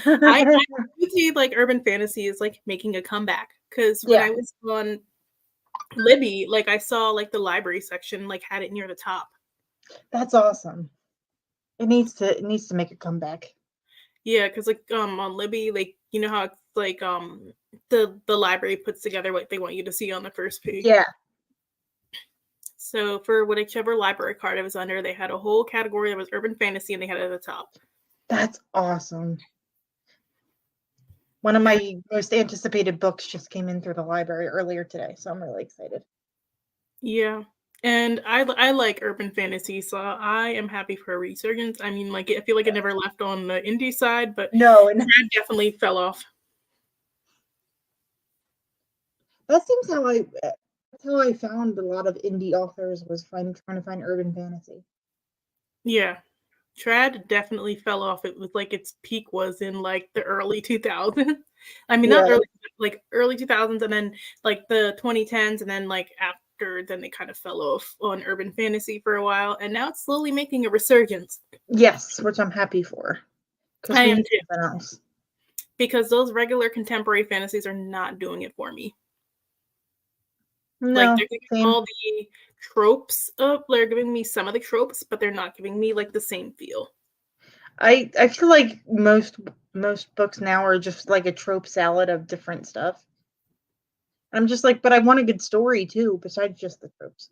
I would say like urban fantasy is like making a comeback because when I was on Libby, like I saw like the library section like had it near the top. That's awesome. It needs to make a comeback. Yeah, because like on Libby, like you know how it's like the library puts together what they want you to see on the first page. Yeah. So for whichever library card it was under, they had a whole category that was urban fantasy, and they had it at the top. That's awesome. One of my most anticipated books just came in through the library earlier today, so I'm really excited. Yeah, and I like urban fantasy, so I am happy for a resurgence. I mean, like I feel like it never left on the indie side, but no, that definitely fell off. That seems how I found a lot of indie authors was trying to find urban fantasy. Yeah, trad definitely fell off. It was like its peak was in like the early 2000s. I mean, not early, like early 2000s, and then like the 2010s, and then like after, then they kind of fell off on urban fantasy for a while, and now it's slowly making a resurgence. Yes, which I'm happy for. I am too. Something else. Because those regular contemporary fantasies are not doing it for me. No, like they're giving all the tropes up. They're giving me some of the tropes, but they're not giving me like the same feel. I feel like most books now are just like a trope salad of different stuff. I'm just like, but I want a good story too, besides just the tropes.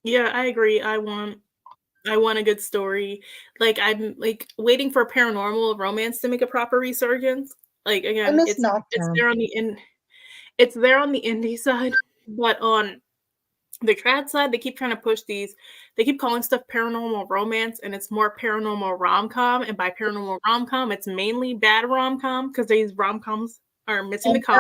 Yeah, I agree. I want a good story. Like I'm like waiting for paranormal romance to make a proper resurgence. Like again, it's there on the indie side, but on the trad side, they keep trying to push these. They keep calling stuff paranormal romance, and it's more paranormal rom-com. And by paranormal rom-com, it's mainly bad rom-com because these rom-coms are missing the com.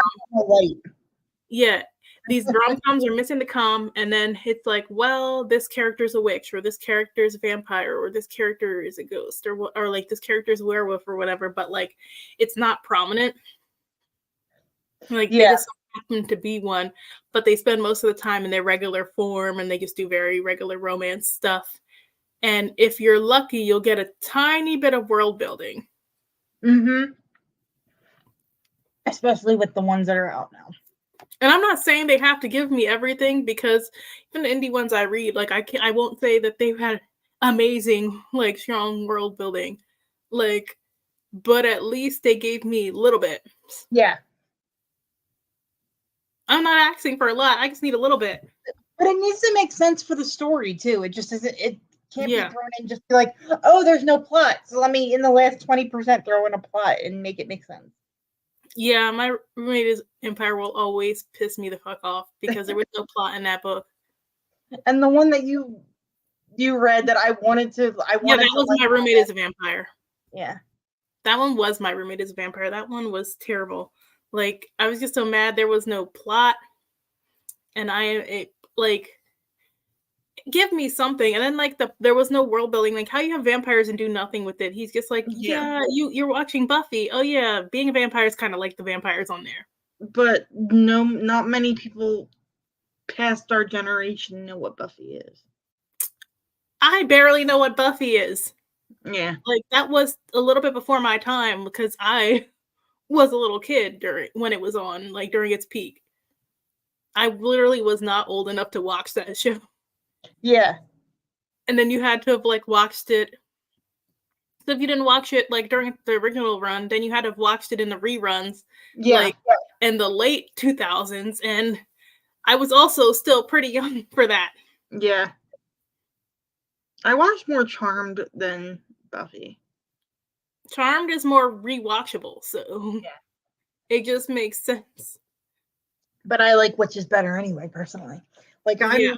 Yeah, these rom-coms are missing the com, and then it's like, well, this character's a witch, or this character's a vampire, or this character is a ghost, or like this character's a werewolf, or whatever. But like, it's not prominent. Like they just happen to be one, but they spend most of the time in their regular form, and they just do very regular romance stuff. And if you're lucky, you'll get a tiny bit of world building. Mm-hmm. Especially with the ones that are out now. And I'm not saying they have to give me everything, because even the indie ones I read, like I won't say that they've had amazing, like strong world building, like, but at least they gave me a little bit. Yeah. I'm not asking for a lot. I just need a little bit. But it needs to make sense for the story too. It just isn't. It can't be thrown in just be like, oh, there's no plot. So let me in the last 20% throw in a plot and make it make sense. Yeah, my roommate's Empire will always piss me the fuck off because there was no plot in that book. And the one that you read that I wanted to, that was My Roommate is a Vampire. Yeah, that one was My Roommate is a Vampire. That one was terrible. Like I was just so mad there was no plot, and give me something. And then like there was no world building. Like how you have vampires and do nothing with it. He's just like, yeah you're watching Buffy. Oh yeah, being a vampire is kind of like the vampires on there. But no, not many people past our generation know what Buffy is. I barely know what Buffy is. Yeah. Like that was a little bit before my time because I was a little kid when it was on, like during its peak. I literally was not old enough to watch that show. Yeah. And then you had to have like watched it. So if you didn't watch it like during the original run, then you had to have watched it in the reruns. Like in the late 2000s. And I was also still pretty young for that. Yeah. I watched more Charmed than Buffy. Charmed is more rewatchable, so it just makes sense. But I like Witches better anyway, personally. Like I'm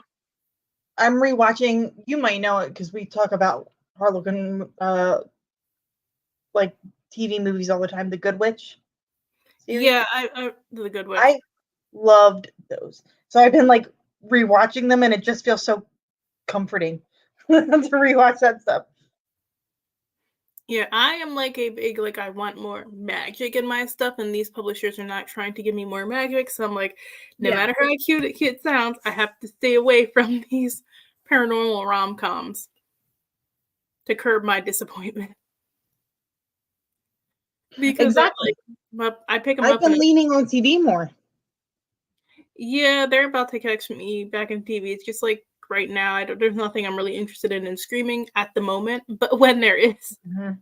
rewatching. You might know it because we talk about Harlequin, like TV movies all the time. The Good Witch. series. Yeah, I The Good Witch. I loved those. So I've been like rewatching them, and it just feels so comforting to rewatch that stuff. Yeah, I am like a big, like, I want more magic in my stuff, and these publishers are not trying to give me more magic. So I'm like, no Yeah. matter how cute it sounds, I have to stay away from these paranormal rom-coms to curb my disappointment. Because Exactly. I pick them I've up and been leaning on TV more. yeah, they're about to catch me back in TV. It's just like right now, there's nothing I'm really interested in streaming at the moment. But when there is, Mhm.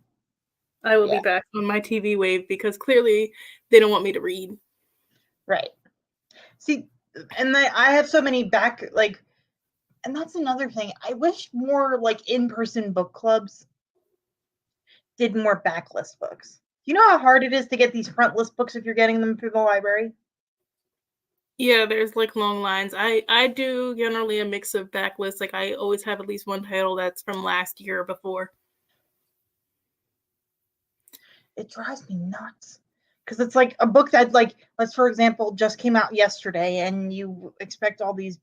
I will be Yeah. back on my TV wave because clearly they don't want me to read. Right. See, and I have so many and that's another thing. I wish more like in-person book clubs did more backlist books. Do you know how hard it is to get these frontlist books if you're getting them through the library? Yeah, there's like long lines. I do generally a mix of backlists. Like I always have at least one title that's from last year or before. It drives me nuts because it's like a book that, like, let's for example, just came out yesterday, and you expect all these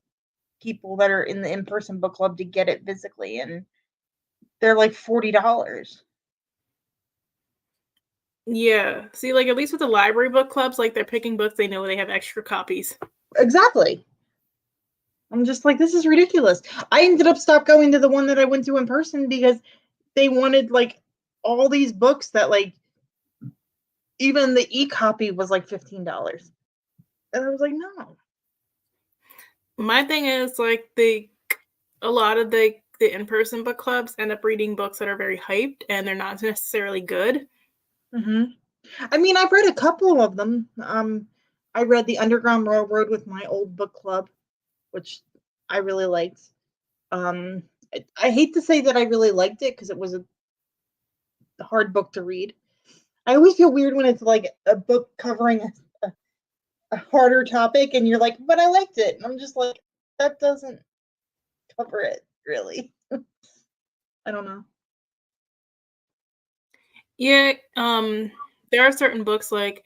people that are in the in-person book club to get it physically, and they're like $40. Yeah. See, like at least with the library book clubs, like they're picking books they know they have extra copies. Exactly. I'm just like, this is ridiculous. I ended up stop going to the one that I went to in person because they wanted like all these books that like even the e-copy was like $15. And I was like, no. My thing is like a lot of the in-person book clubs end up reading books that are very hyped and they're not necessarily good. Hmm. I mean, I've read a couple of them. I read The Underground Railroad with my old book club, which I really liked. I hate to say that I really liked it because it was a hard book to read. I always feel weird when it's like a book covering a harder topic and you're like, but I liked it. And I'm just like, that doesn't cover it, really. I don't know. Yeah, there are certain books like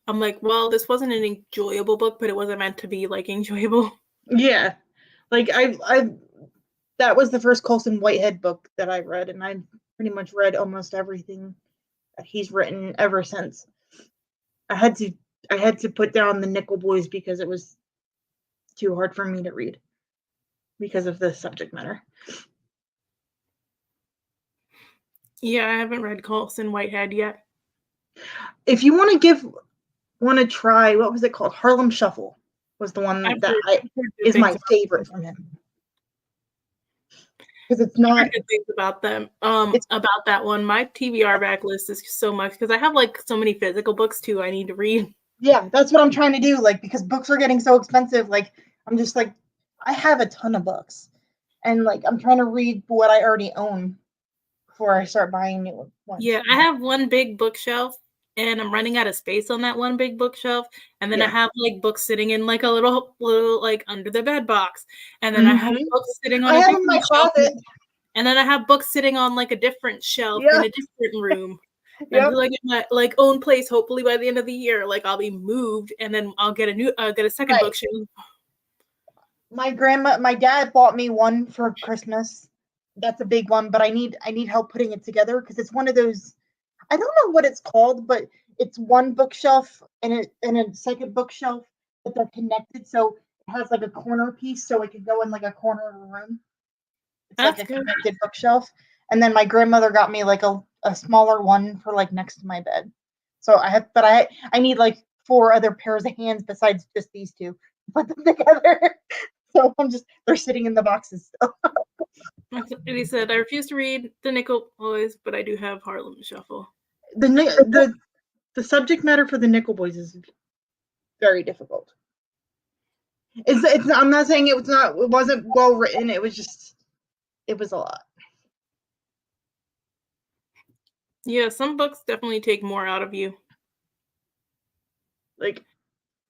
I'm like, well, this wasn't an enjoyable book, but it wasn't meant to be like enjoyable. Yeah. Like I that was the first Colson Whitehead book that I read, and I've pretty much read almost everything that he's written ever since. I had to I had to put down the Nickel Boys because it was too hard for me to read because of the subject matter. Yeah, I haven't read Colson Whitehead yet. If you want to try, what was it called? Harlem Shuffle was the one that I've heard good is things my about favorite from him because it's I've heard not good things about them. it's About that one. My TBR backlist is so much because I have like so many physical books too I need to read. yeah, that's what I'm trying to do, like, because books are getting so expensive, like I'm just like I have a ton of books, and like I'm trying to read what I already own before I start buying new ones. Yeah, I have one big bookshelf and I'm running out of space on that one big bookshelf. And then I Yeah. have like books sitting in like a little like under the bed box. And then I have Mhm. books sitting on I a have in my different shelf. closet. And then I have books sitting on like a different shelf in Yeah. a different room. Yep. Until I get my like own place, hopefully by the end of the year, like I'll be moved and then I'll get a second Right. bookshelf. My dad bought me one for Christmas. That's a big one, but I need help putting it together because it's one of those. I don't know what it's called, but it's one bookshelf and a second bookshelf, but they're connected, so it has like a corner piece, so it could go in like a corner of a room. It's like That's a good. connected bookshelf. And then my grandmother got me like a smaller one for like next to my bed. So I need like four other pairs of hands besides just these two to put them together. So they're sitting in the boxes still. He said, I refuse to read the Nickel Boys, but I do have Harlem Shuffle. The the subject matter for the Nickel Boys is very difficult. I'm not saying it wasn't well written. It was a lot. Yeah, some books definitely take more out of you. Like,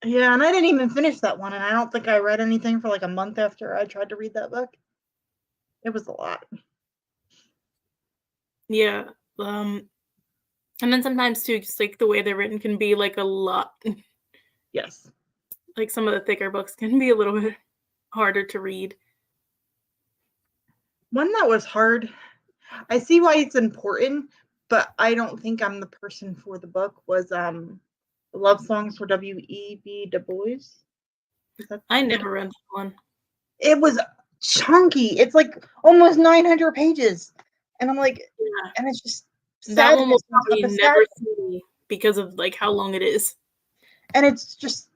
yeah, and I didn't even finish that one, and I don't think I read anything for like a month after I tried to read that book. It was a lot. Yeah. Um And then sometimes too, just like the way they're written can be like a lot. Yes. Like some of the thicker books can be a little bit harder to read. One that was hard. I see why it's important, but I don't think I'm the person for the book. Was Love Songs for W.E.B. Du Bois. I never read that one. It was chunky. It's like almost 900 pages, and I'm like, Yeah. and it's just That one will sadness on top probably of never sadness. see because of like how long it is. And it's just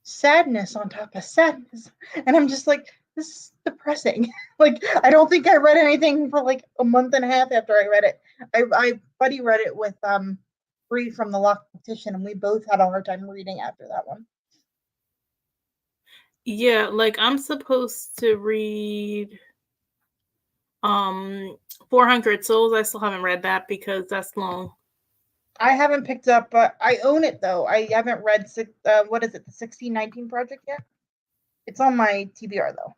sadness on top of sadness, and I'm just like, this is depressing. Like, I don't think I read anything for like a month and a half after I read it. I buddy read it with Bree from the Lock Petition, and we both had a hard time reading after that one. Yeah, like I'm supposed to read 400 Souls. I still haven't read that because that's long. I haven't picked up, but I own it though. I haven't read what is it, the 1619 Project yet? It's on my TBR though.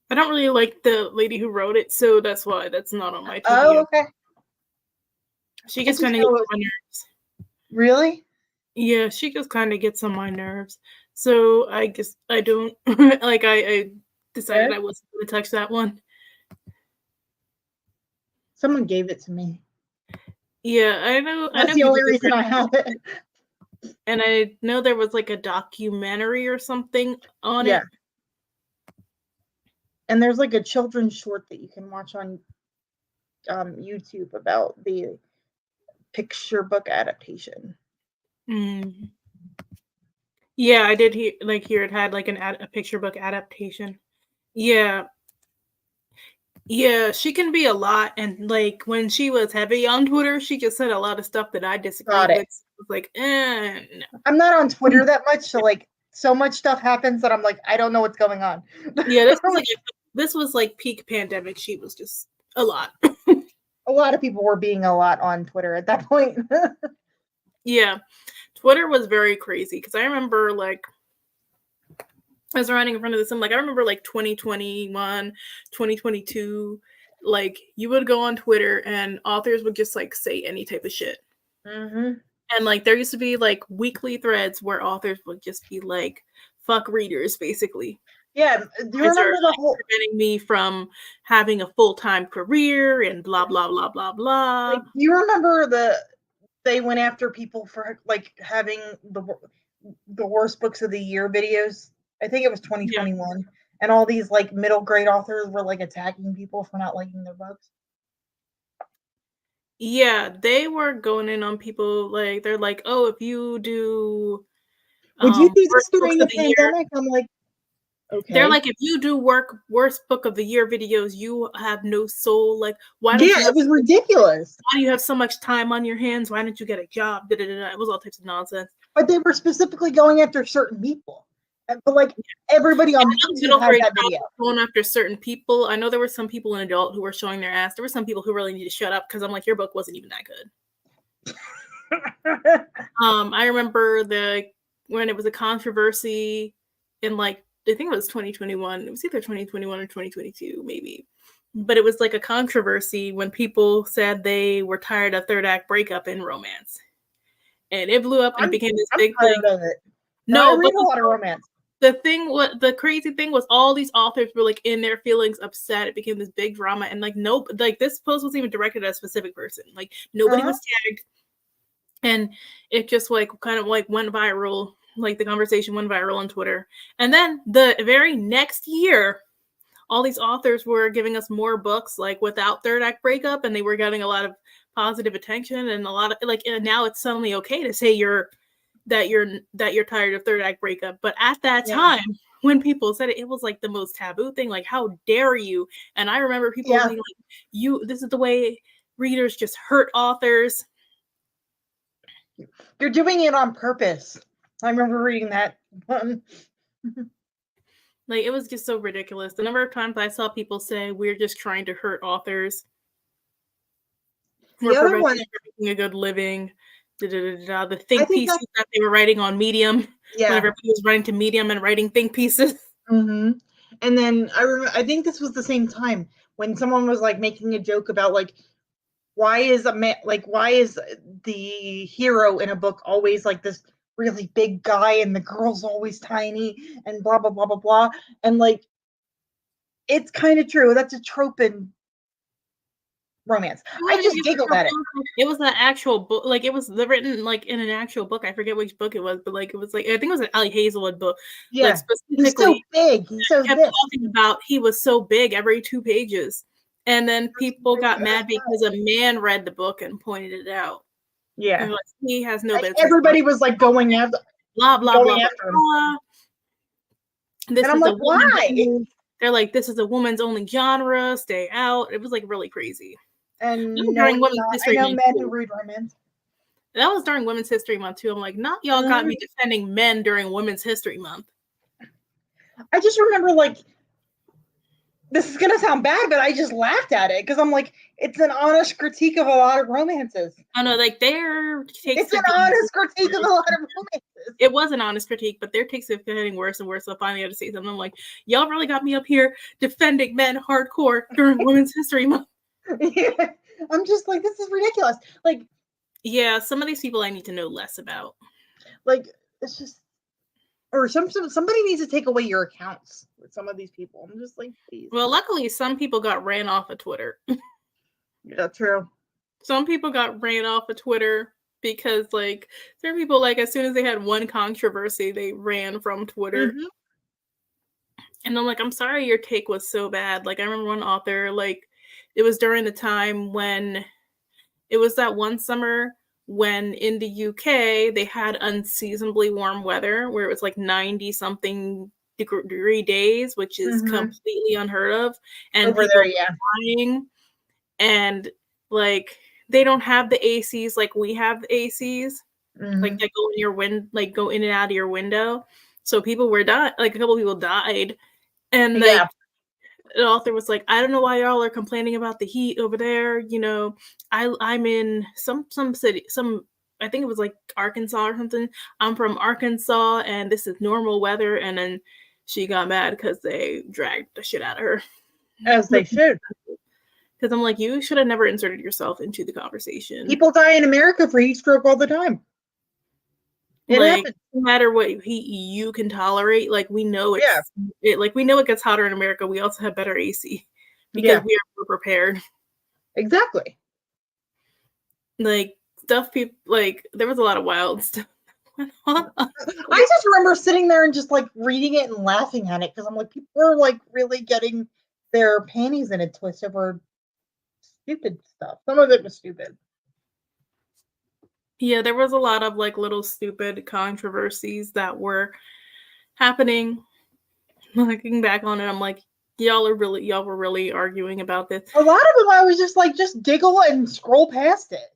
I don't really like the lady who wrote it, so that's why that's not on my TBR. Oh, okay. She just kind of gets on my nerves. Really? Yeah, she just kind of gets on my nerves. So I guess I don't like. I decided I wasn't going to touch that one. Someone gave it to me. Yeah, I know. That's the only reason I have it. And I know there was like a documentary or something on it. And there's like a children's short that you can watch on YouTube about the picture book adaptation. Mm. Yeah, I did hear it had like a picture book adaptation. Yeah. Yeah, she can be a lot, and like when she was heavy on Twitter, she just said a lot of stuff that I disagreed with. It was like, no. I'm not on Twitter that much, so like so much stuff happens that I'm like, I don't know what's going on. Yeah, this was like peak pandemic. She was just a lot. A lot of people were being a lot on Twitter at that point. Yeah, Twitter was very crazy because I remember like I was running in front of this. I'm like, I remember like 2021, 2022, like you would go on Twitter and authors would just like say any type of shit. Mm-hmm. And like there used to be like weekly threads where authors would just be like, fuck readers, basically. Yeah, do you remember the whole preventing me from having a full-time career and blah blah blah blah blah. Like, do you remember they went after people for like having the worst books of the year videos? I think it was 2021. Yeah. And all these like middle grade authors were like attacking people for not liking their books. Yeah, they were going in on people like they're like, oh, if you do would you do this during the pandemic? I'm like, okay. They're like, if you do worst book of the year videos, you have no soul. Like, why don't it was ridiculous. Why do you have so much time on your hands? Why don't you get a job? It was all types of nonsense. But they were specifically going after certain people. But like everybody on YouTube had that video. Going after certain people. I know there were some people in adult who were showing their ass. There were some people who really need to shut up because I'm like, your book wasn't even that good. I remember when it was a controversy in like I think it was 2021. It was either 2021 or 2022, maybe. But it was like a controversy when people said they were tired of third act breakup in romance. And it blew up and became this big thing. No, I read a lot of romance. The crazy thing was all these authors were like in their feelings upset. It became this big drama. And like, nope, like this post wasn't even directed at a specific person. Like nobody was tagged. And it just like kind of like went viral. Like the conversation went viral on Twitter. And then the very next year, all these authors were giving us more books like without third act breakup, and they were getting a lot of positive attention and a lot of like, and now it's suddenly okay to say you're tired of third act breakup. But at that time, when people said it, it was like the most taboo thing. Like, how dare you? And I remember people being like, this is the way readers just hurt authors. You're doing it on purpose. I remember reading that one. Like, it was just so ridiculous. The number of times I saw people say, we're just trying to hurt authors. We're preventing a good living. The think pieces that they were writing on Medium. Yeah. Whenever people was writing to Medium and writing think pieces. Mm-hmm. And then I think this was the same time when someone was like making a joke about like why is a man like why is the hero in a book always like this really big guy and the girl's always tiny and blah blah blah blah blah, and like it's kind of true. That's a trope in romance. I just giggled at it. It was an actual book, like it was written like in an actual book. I forget which book it was, but like it was like I think it was an Ali Hazelwood book. Yeah, like he's so specifically big. He's so kept this. talking about he was so big every 2 pages, and then people got mad because a man read the book and pointed it out. Yeah, like, he has no like, business. everybody was like going after blah blah going blah after him. blah. This And I'm is like, a woman. why? They're like, this is a woman's only genre. Stay out. It was like really crazy. And That was no, during Women's History I know Month. men too. who read romance. That was during Women's History Month too. I'm like, not y'all got me defending men during Women's History Month. I just remember like this is gonna sound bad, but I just laughed at it because I'm like, it's an honest critique of a lot of romances. I know, like their takes. It's an honest critique of a lot of romances. It was an honest critique, but their takes are getting worse and worse. So finally, I had to say something. I'm like, y'all really got me up here defending men hardcore during Women's History Month. Yeah. I'm just like, this is ridiculous. Like, yeah, some of these people I need to know less about. Like, it's just, or somebody needs to take away your accounts with some of these people. I'm just like, please. Well, luckily, some people got ran off of Twitter. Yeah, true. Some people got ran off of Twitter because, like, there are people, like, as soon as they had one controversy, they ran from Twitter. Mm-hmm. And I'm like, I'm sorry your take was so bad. Like, I remember one author, like, it was during the time when it was that one summer when in the UK they had unseasonably warm weather where it was like 90-something degree days, which is completely unheard of. And over people there, yeah. dying. And like they don't have the ACs like we have the ACs, like that go in your like go in and out of your window. So people were dying, like a couple people died, and like the author was like, I don't know why y'all are complaining about the heat over there. You know, I'm in some city, I think it was like Arkansas or something. I'm from Arkansas, and this is normal weather. And then she got mad because they dragged the shit out of her. As they should. Because I'm like, you should have never inserted yourself into the conversation. People die in America for heat stroke all the time. It happens. No matter what heat you can tolerate, like we know like we know it gets hotter in America. We also have better AC because we are more prepared. Exactly. Like stuff people like there was a lot of wild stuff. I just remember sitting there and just like reading it and laughing at it because I'm like, people are like really getting their panties in a twist over stupid stuff. Some of it was stupid. Yeah, there was a lot of like little stupid controversies that were happening. Looking back on it, I'm like, y'all were really arguing about this. A lot of them I was just like, just giggle and scroll past it.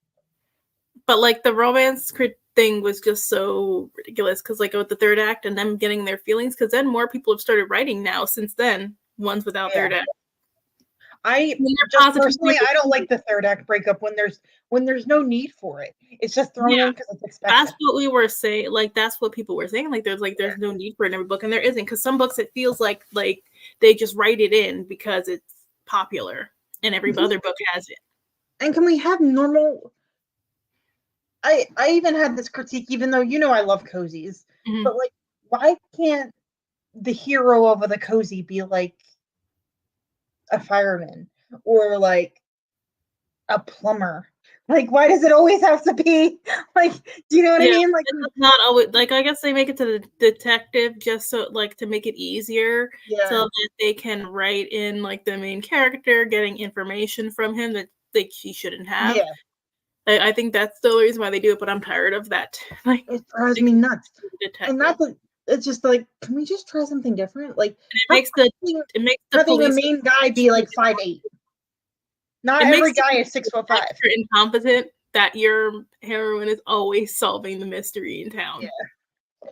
But like the romance thing was just so ridiculous because like with the third act and them getting their feelings, because then more people have started writing now since then, ones without third act. Personally, I don't like the third act breakup when there's no need for it. It's just thrown in because it's expected. That's what we were saying. Like that's what people were saying. Like there's no need for it in every book, and there isn't. Because some books it feels like they just write it in because it's popular, and every other book has it. And can we have normal? I even had this critique, even though I love cozies, but like, why can't the hero of the cozy be like a fireman or like a plumber? Like, why does it always have to be like, do you know what I mean? Like, it's not always like, I guess they make it to the detective just so like to make it easier so that they can write in like the main character getting information from him that like he shouldn't have. I think that's the reason why they do it, but I'm tired of that. Like, it drives me nuts. And not that it's just like, can we just try something different? Like, it makes the having the main guy be like 5'8". Not every guy is 6'5". You're incompetent that your heroine is always solving the mystery in town. Yeah.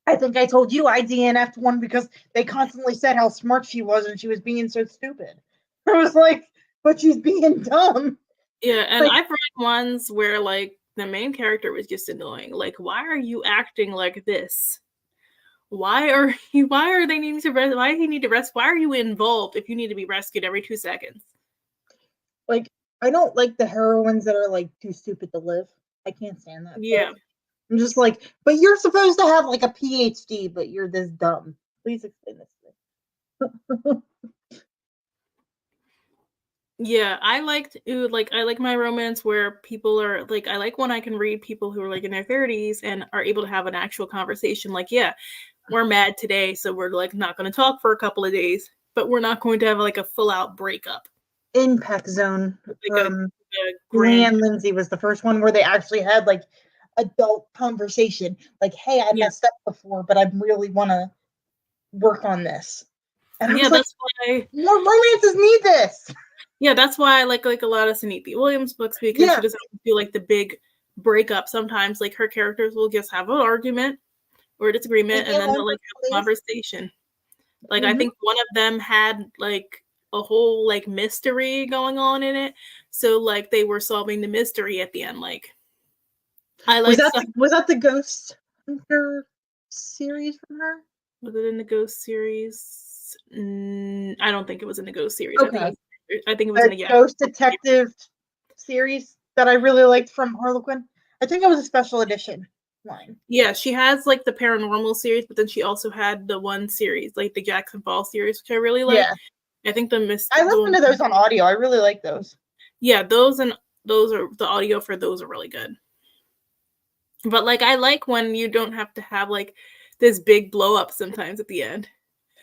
I think I told you I DNF'd one because they constantly said how smart she was and she was being so stupid. I was like, but she's being dumb. Yeah, and I've read ones where like the main character was just annoying. Like, why are you acting like this? Why are they needing to rest? Why do you need to rest? Why are you involved if you need to be rescued every 2 seconds? Like, I don't like the heroines that are like too stupid to live. I can't stand that. Yeah. I'm just like, but you're supposed to have like a PhD, but you're this dumb. Please explain this to me. Yeah, I like my romance where people are like, I like when I can read people who are like in their 30s and are able to have an actual conversation. Like, yeah, we're mad today, so we're like not going to talk for a couple of days, but we're not going to have like a full out breakup. Impact Zone Like a from grand. Leanne Lindsay was the first one where they actually had like adult conversation. Like, hey, I Yeah. messed up before, but I really want to work on this. And I Yeah, was like, that's why. more romances need this. Yeah, that's why I like a lot of Suniti Williams books, because she doesn't do like the big breakup. Sometimes like her characters will just have an argument or a disagreement, and then they'll like have a conversation. Like I think one of them had like a whole like mystery going on in it, so like they were solving the mystery at the end. Like I like stuff. Was that the Ghost Hunter series from her? Was it in the Ghost series? I don't think it was in the Ghost series. Okay. I think it was in the Ghost Detective series that I really liked from Harlequin. I think it was a special edition line. Yeah, she has like the paranormal series, but then she also had the one series, like the Jackson Falls series, which I really like. Yeah. I think I listened to those on audio. I really like those. Yeah, those are the audio for those are really good. But like I like when you don't have to have like this big blow up sometimes at the end.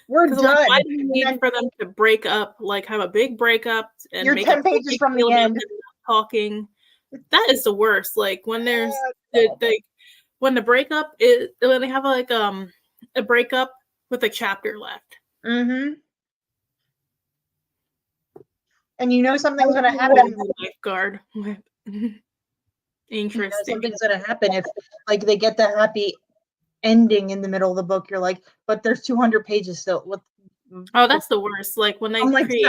We're done. Like, why do you need for them to break up, like have a big breakup and you're make 10 pages from the end talking? That is the worst. Like when there's when the breakup is when they have like a breakup with a chapter left. Mm-hmm. And you know something's going to happen. Lifeguard. Interesting. You know something's going to happen if like they get the happy ending in the middle of the book. You're like, but there's 200 pages still. Oh, that's the worst. Like when they create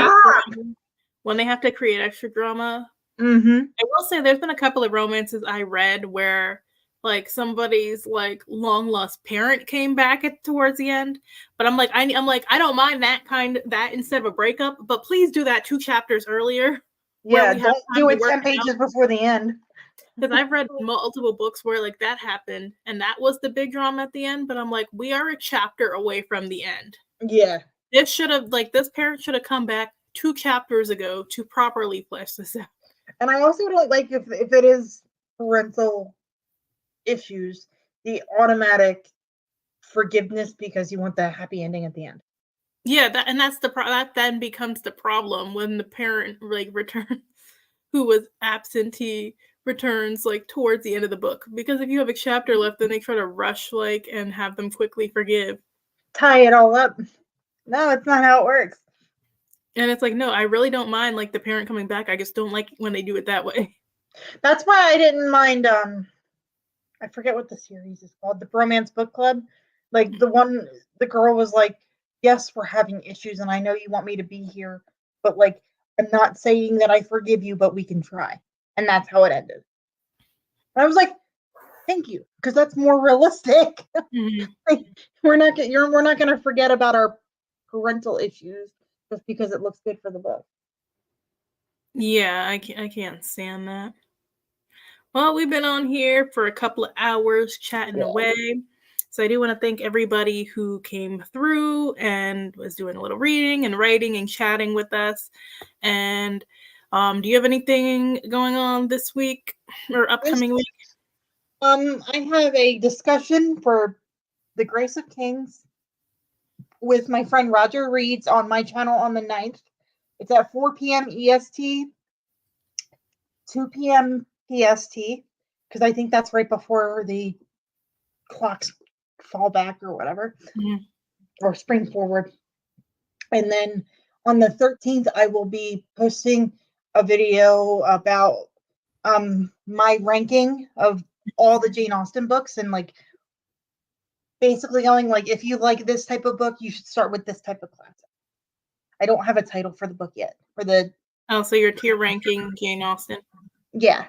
when they have to create extra drama. Mm-hmm. I will say there's been a couple of romances I read where like somebody's like long lost parent came back towards the end, but I'm like I don't mind that instead of a breakup, but please do that 2 chapters earlier. Yeah, don't do it 10 pages before the end. Because I've read multiple books where like that happened and that was the big drama at the end, but I'm like, we are a chapter away from the end. Yeah. This parent should have come back 2 chapters ago to properly flesh this out. And I also don't like if it is parental issues, the automatic forgiveness because you want the happy ending at the end. Yeah, that then becomes the problem when the parent like returns, who was absentee, returns like towards the end of the book. Because if you have a chapter left, then they try to rush like and have them quickly forgive. Tie it all up. No, it's not how it works. And it's like, no, I really don't mind like the parent coming back. I just don't like when they do it that way. That's why I didn't mind I forget what the series is called, the Bromance Book Club. Like the girl was like, yes, we're having issues and I know you want me to be here, but like I'm not saying that I forgive you, but we can try. And that's how it ended. And I was like, thank you, because that's more realistic. Mm-hmm. Like, we're not going to forget about our parental issues just because it looks good for the book. Yeah, I can't stand that. Well, we've been on here for a couple of hours chatting away. So I do want to thank everybody who came through and was doing a little reading and writing and chatting with us. And do you have anything going on this week or upcoming week? I have a discussion for The Grace of Kings with my friend Roger Reeds on my channel on the 9th. It's at 4 p.m. EST, 2 p.m. PST, because I think that's right before the clocks fall back or whatever, or spring forward. And then on the 13th, I will be posting a video about my ranking of all the Jane Austen books and like basically going like, if you like this type of book, you should start with this type of classic. I don't have a title for the book yet. So your tier ranking Jane Austen. Yeah.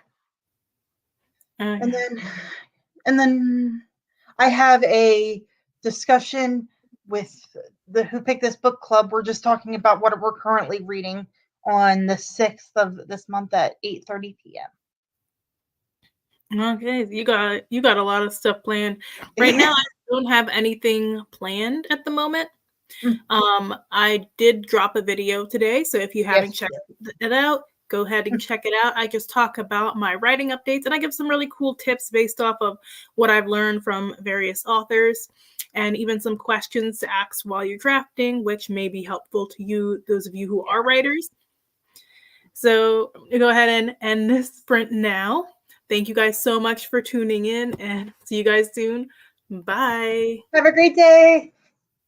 And then I have a discussion with the Who Picked This Book Club. We're just talking about what we're currently reading on the 6th of this month at 8:30 p.m. Okay, you got a lot of stuff planned. Right now, I don't have anything planned at the moment. I did drop a video today, so if you haven't Yes. checked it out, go ahead and check it out. I just talk about my writing updates, and I give some really cool tips based off of what I've learned from various authors, and even some questions to ask while you're drafting, which may be helpful to you, those of you who are writers. So go ahead and end this sprint now. Thank you guys so much for tuning in, and see you guys soon. Bye. Have a great day.